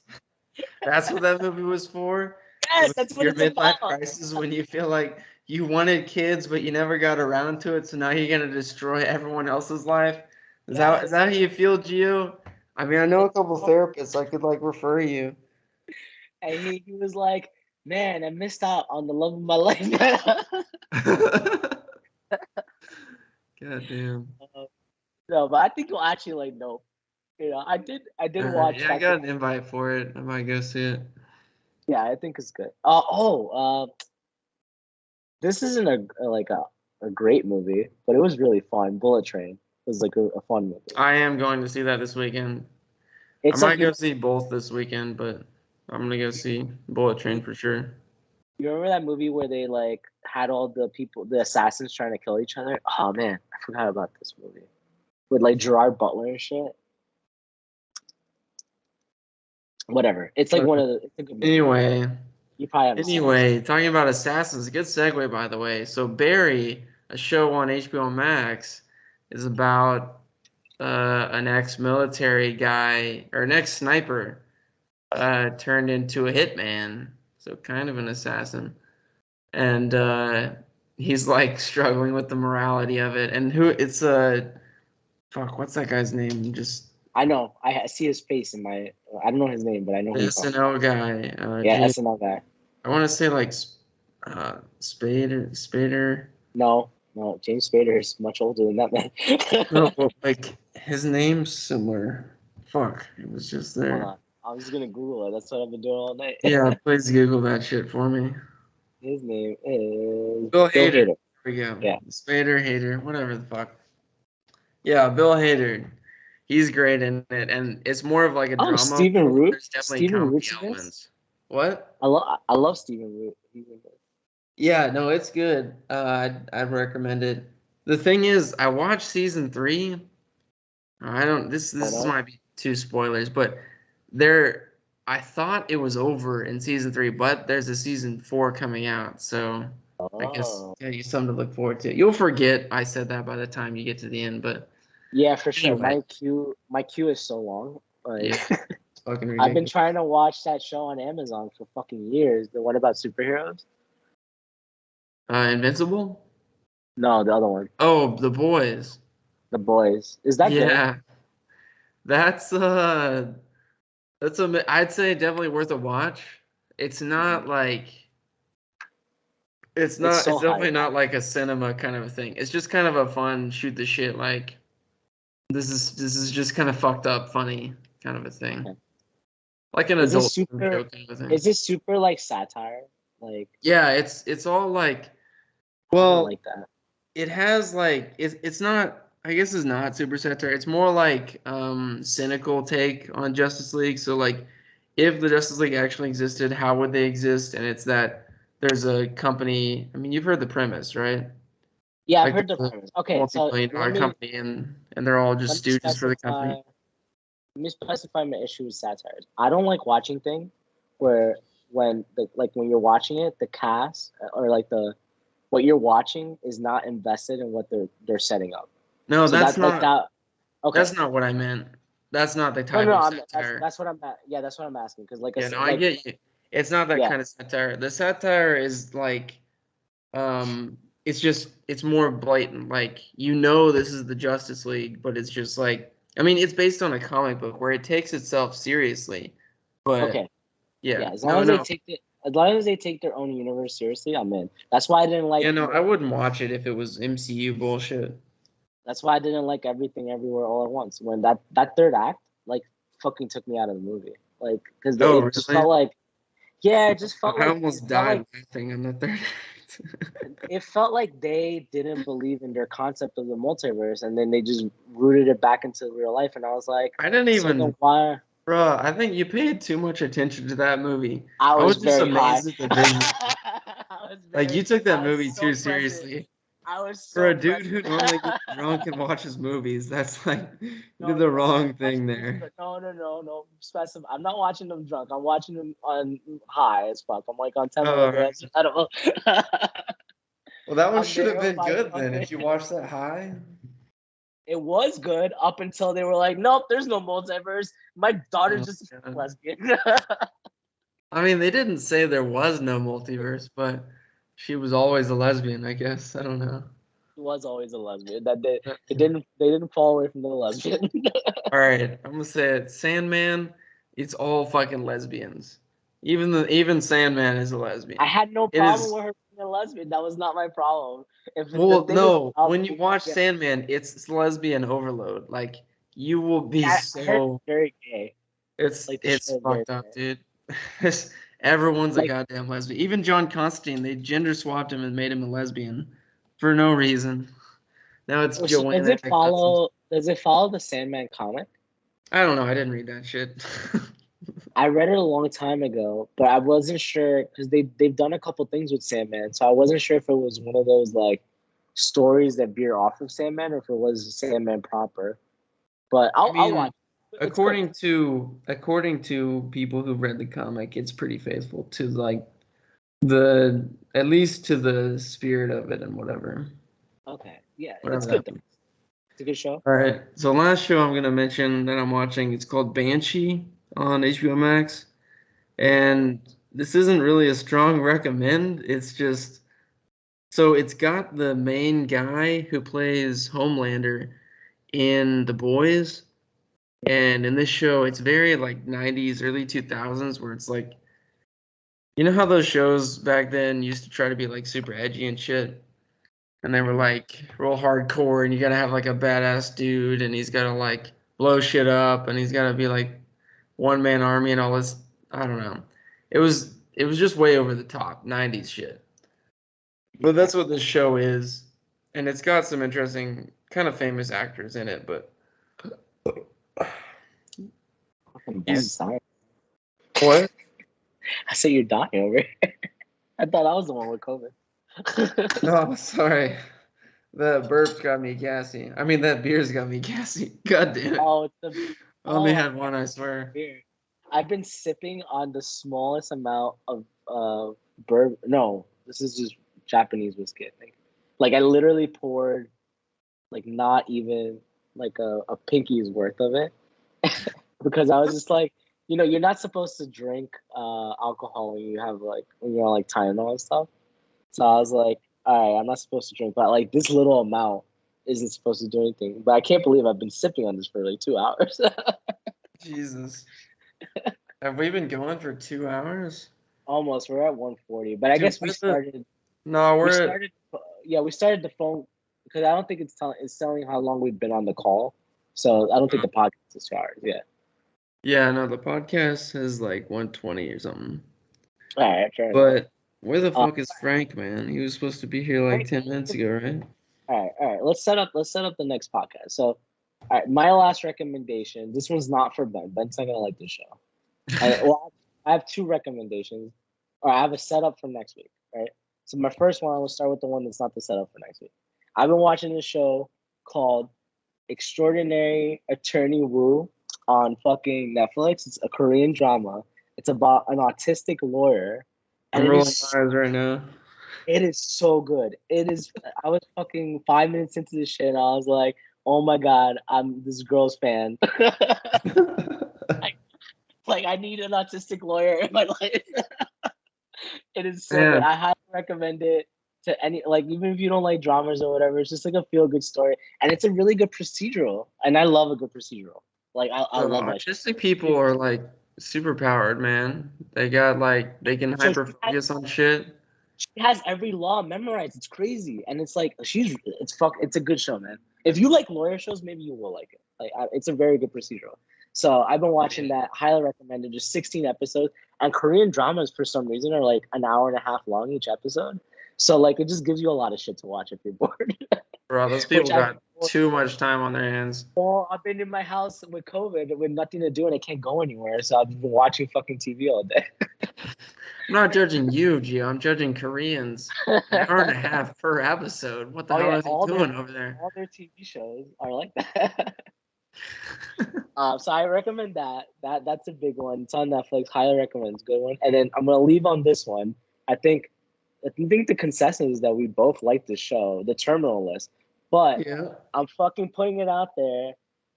That's what that movie was for? Yes, that's what your it's midlife about. crisis when you feel like you wanted kids but you never got around to it, so now you're gonna destroy everyone else's life. Is that how you feel, Gio? I mean, I know a couple therapists I could like refer you. And he was like, man, I missed out on the love of my life. God damn. No, but I think you'll actually like Nope. I did watch. Yeah, I got an invite for it. I might go see it. Yeah, I think it's good. This isn't a great movie, but it was really fun. Bullet Train was like a fun movie. I am going to see that this weekend. It's I might go see both this weekend, but I'm gonna go see Bullet Train for sure. You remember that movie where they like had all the assassins trying to kill each other? Oh man, I forgot about this movie with like Gerard Butler and shit. Whatever. It's like it's a good movie. Anyway. You probably haven't Talking about assassins, good segue by the way. So Barry, a show on HBO Max, is about an ex-military guy or an ex-sniper turned into a hitman, so kind of an assassin, and he's like struggling with the morality of it. And it's fuck, what's that guy's name? Just I know. I see his face in my. I don't know his name, but I know the who you're talking SNL about. guy. Yeah, SNL guy. I want to say like Spader. No, James Spader is much older than that man. No, but like his name's similar. Fuck, it was just Hold there. on. I'm just gonna Google it. That's what I've been doing all night. Yeah, please Google that shit for me. His name is Bill Bill Hader. There Hader. we go. Yeah. Spader, Hader, whatever the fuck. Yeah, Bill Hader. He's great in it, and it's more of like a Oh, drama. Stephen Root. There's definitely Stephen comedy Root's in this? elements. What? I love Stephen Root. He's in this. Yeah, no, it's good. I'd recommend it. The thing is, I watched season 3. I don't. This no? might be two spoilers, but there. I thought it was over in season 3, but there's a season 4 coming out, so I guess Oh. yeah, you something to look forward to. You'll forget I said that by the time you get to the end, but Yeah, for sure. Anyway. My queue is so long. Like, yeah, it's fucking I've been ridiculous. trying to watch that show on Amazon for fucking years. The one about superheroes? Invincible? No, the other one. Oh, The Boys. The Boys. Is that good? Yeah, that's I'd say definitely worth a watch. It's not like it's so definitely hype. not like a cinema kind of a thing. It's just kind of a fun shoot the shit like this is just kind of fucked up funny kind of a thing. Okay. Like an Is this adult super- joke kind of a thing. Is this super like satire? Like, Yeah, it's all like I don't well like that. it has like it's not I guess it's not super satire. It's more like cynical take on Justice League. So like if the Justice League actually existed, how would they exist? And it's that there's a company, I mean you've heard the premise, right? Yeah, I've Like heard the there's premise. a Okay, so multi-billion dollar company and they're all just let me stooges for the specify. company. Let me specify my issue with satire. I don't like watching things where when when you're watching it, the cast or like the what you're watching is not invested in what they're setting up. No, So that's like not that. Okay. that's not what I meant. That's not the No, type no, of satire. that's what I'm at. Yeah, that's what I'm asking. Because Yeah, no, I get you. It's not that Yeah. kind of satire. The satire is like, it's just it's more blatant. Like you know this is the Justice League, but it's just like I mean it's based on a comic book where it takes itself seriously. But Okay. yeah, Yeah, as long as they take their own universe seriously, I'm in. That's why I didn't like. Yeah, no, I wouldn't watch it if it was MCU bullshit. That's why I didn't like Everything Everywhere All at Once. When that third act like fucking took me out of the movie. Like because Oh, it just really? felt like. Yeah, it just felt I like almost died laughing on the third act. it felt like they didn't believe in their concept of the multiverse, and then they just rooted it back into real life. And I was like, I didn't so then even, why? bro. I think you paid too much attention to that movie. I was just very high. amazed at the vision. Like you took that I was movie so too present. seriously. I was For so a dude who present. normally gets drunk and watches movies, that's like you No, did the no, wrong I'm thing watching movies, there. but no. I'm not watching them drunk. I'm watching them on high as fuck. I'm like on 10 Oh, milligrams. I don't know. Well, that one I'm should have there been by good then fucking- if you watched that high. It was good up until they were like, nope, there's no multiverse. My daughter's just a Yeah. lesbian. I mean, they didn't say there was no multiverse, but she was always a lesbian, I guess. I don't know. She was always a lesbian. That they didn't fall away from the lesbian. All right, I'm gonna say it. Sandman, it's all fucking lesbians. Even Sandman is a lesbian. I had no It problem is. with her being a lesbian. That was not my problem. Well, no, I'll when you be watch fucking- Sandman, it's lesbian overload. Like you will be I heard so. it's very gay. It's Like, the it's show is very fucked up, gay. dude. Everyone's a Like- goddamn lesbian. Even John Constantine, they gender swapped him and made him a lesbian for no reason. Now it's So Joanna. does it follow the Sandman comic? I don't know. I didn't read that shit. I read it a long time ago, but I wasn't sure because they've done a couple things with Sandman, so I wasn't sure if it was one of those like stories that veer off of Sandman or if it was Sandman proper. But I'll watch. It's according to people who read the comic, it's pretty faithful to like at least to the spirit of it and whatever. Okay, yeah, Whatever it's good. that means. It's a good show. All right. So last show I'm gonna mention that I'm watching, it's called Banshee on HBO Max, and this isn't really a strong recommend. It's just so it's got the main guy who plays Homelander in The Boys, and in this show it's very like 90s, early 2000s, where it's like, you know how those shows back then used to try to be like super edgy and shit? And they were like real hardcore, and you gotta have like a badass dude, and he's gotta like blow shit up, and he's gotta be like one man army and all this. I don't know. It was just way over the top 90s shit. But that's what this show is, and it's got some interesting, kind of famous actors in it. But Ben's dying. what? I said you're dying over here. I thought I was the one with COVID. Oh, sorry. That burp got me gassy. I mean, that beer's got me gassy. God damn it. Oh, it's the I only had one, I swear. beer. I've been sipping on the smallest amount of bourbon. No, this is just Japanese whiskey, I think. Like I literally poured like not even like a pinky's worth of it because I was just like, you're not supposed to drink alcohol when you have like when you're on like Tylenol and stuff. So I was like, all right, I'm not supposed to drink, but like this little amount isn't supposed to do anything. But I can't believe I've been sipping on this for like 2 hours. Jesus. Have we been going for 2 hours? Almost, we're at 140. But I guess we started. No, We started. Yeah, we started the phone because I don't think it's telling how long we've been on the call. So I don't think the podcast is 2 hours yet. Yeah, no, the podcast is like 120 or something. All right, fair enough. But where the fuck is Frank, man? He was supposed to be here like 10 minutes ago, right? All right. Let's set up the next podcast. So, all right, my last recommendation. This one's not for Ben. Ben's not gonna like this show. I have two recommendations, or I have a setup for next week. Right. So my first one, I will start with the one that's not the setup for next week. I've been watching this show called Extraordinary Attorney Woo on fucking Netflix. It's a Korean drama. It's about an autistic lawyer. I'm rolling my eyes right now. It is so good. It is. I was fucking 5 minutes into this shit, and I was like, "Oh my god, I'm this girl's fan." Like, I need an autistic lawyer in my life. It is so good. I highly recommend it to any, like, even if you don't like dramas or whatever. It's just like a feel good story, and it's a really good procedural. And I love a good procedural. Like, I love that. Autistic people are like super powered, man. They got like they can hyper focus on shit. She has every law memorized. It's crazy, and it's like it's a good show, man. If you like lawyer shows, maybe you will like it. Like it's a very good procedural. So I've been watching that. Highly recommended. Just 16 episodes, and Korean dramas for some reason are like an hour and a half long each episode. So like it just gives you a lot of shit to watch if you're bored. Bro, those people got too much time on their hands. Well, I've been in my house with COVID with nothing to do and I can't go anywhere, so I've been watching fucking TV all day. I'm not judging you, Gio. I'm judging Koreans. An hour and a half per episode. What the hell are they doing over there? All their TV shows are like that. So I recommend that. That's a big one. It's on Netflix. Highly recommend. It's a good one. And then I'm gonna leave on this one. I think the consensus is that we both like the show, The Terminal List. But I'm fucking putting it out there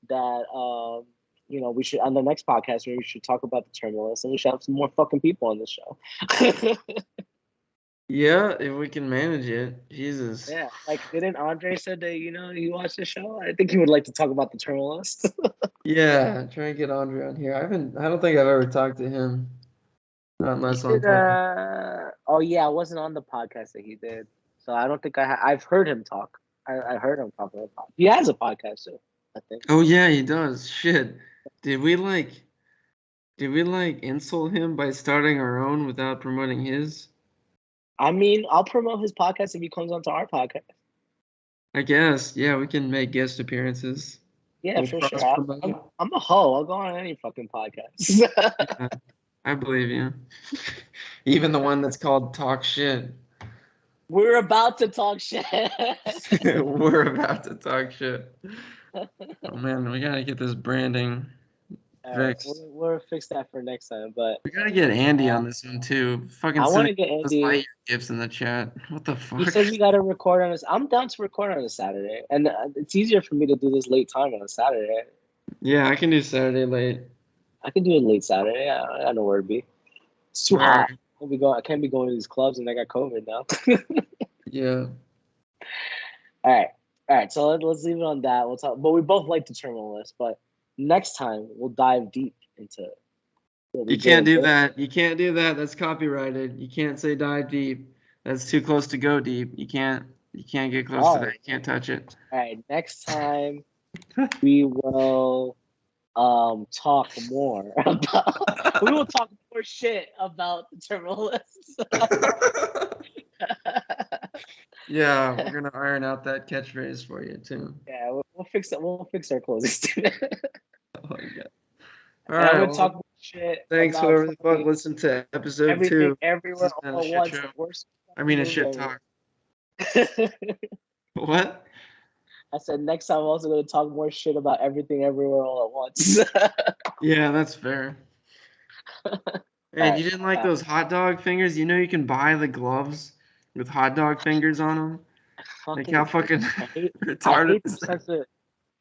that we should on the next podcast we should talk about The Terminal List and we should have some more fucking people on the show. Yeah, if we can manage it. Jesus. Yeah, like didn't Andre said that he watched the show? I think he would like to talk about The Terminal List. Yeah, try and get Andre on here. I don't think I've ever talked to him. Not unless on oh yeah, I wasn't on the podcast that he did, so I don't think I've heard him talk. I heard him talk about podcast. He has a podcast too, I think. Oh yeah, he does. Shit, did we insult him by starting our own without promoting his? I mean, I'll promote his podcast if he comes onto our podcast. I guess, yeah, we can make guest appearances. Yeah, for sure. I'm a hoe. I'll go on any fucking podcast. Yeah, I believe you. Even the one that's called Talk Shit. We're about to talk shit. We're about to talk shit. Oh man, we gotta get this branding All right, Fixed. we'll fix that for next time. But We gotta get Andy on this one too. Fucking I want send to get us Andy. Lightyear gifts in the chat. What the fuck? He says we got to record on this. I'm down to record on a Saturday, and it's easier for me to do this late time on a Saturday. Yeah, I can do Saturday late. I can do it late Saturday. I don't know where it'd be. It's too All hot. right. I can't be going to these clubs, and I got COVID now. Yeah. All right. So let's leave it on that. We'll talk. But we both like the terminal list. But next time we'll dive deep into. You can't do that. You can't do that. That's copyrighted. You can't say dive deep. That's too close to go deep. You can't get close to that. You can't touch it. All right. Next time we will talk more about. We will talk more shit about the terminal list. Yeah, we're gonna iron out that catchphrase for you too. Yeah, we'll fix it. We'll fix our closing statement. Oh my god. And All right. I'm gonna Well, talk more shit. thanks about whoever the fuck fucking listened to episode everything, 2. everywhere, This has been all a at shit once. show. The worst I mean a movie shit ever. talk. What? I said next time I'm also gonna talk more shit about everything, everywhere, all at once. Yeah, that's fair. Hey, you didn't like those hot dog fingers? You know you can buy the gloves with hot dog fingers on them? Like how fucking retarded is that?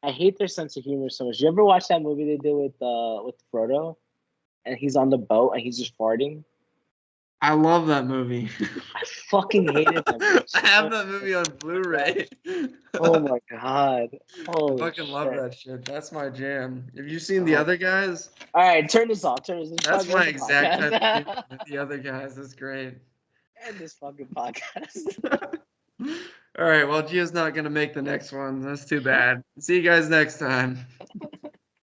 I hate their sense of humor so much. You ever watch that movie they did with Frodo, and he's on the boat and he's just farting? I love that movie. I fucking hated that movie. I have that movie on Blu-ray. Oh my god! I fucking love that shit. That's my jam. Have you seen The Other Guys? All right, turn this off. Turn this. That's my exact type of humor with The Other Guys. That's great. End this fucking podcast. All right. Well, Gio's not gonna make the next one. That's too bad. See you guys next time.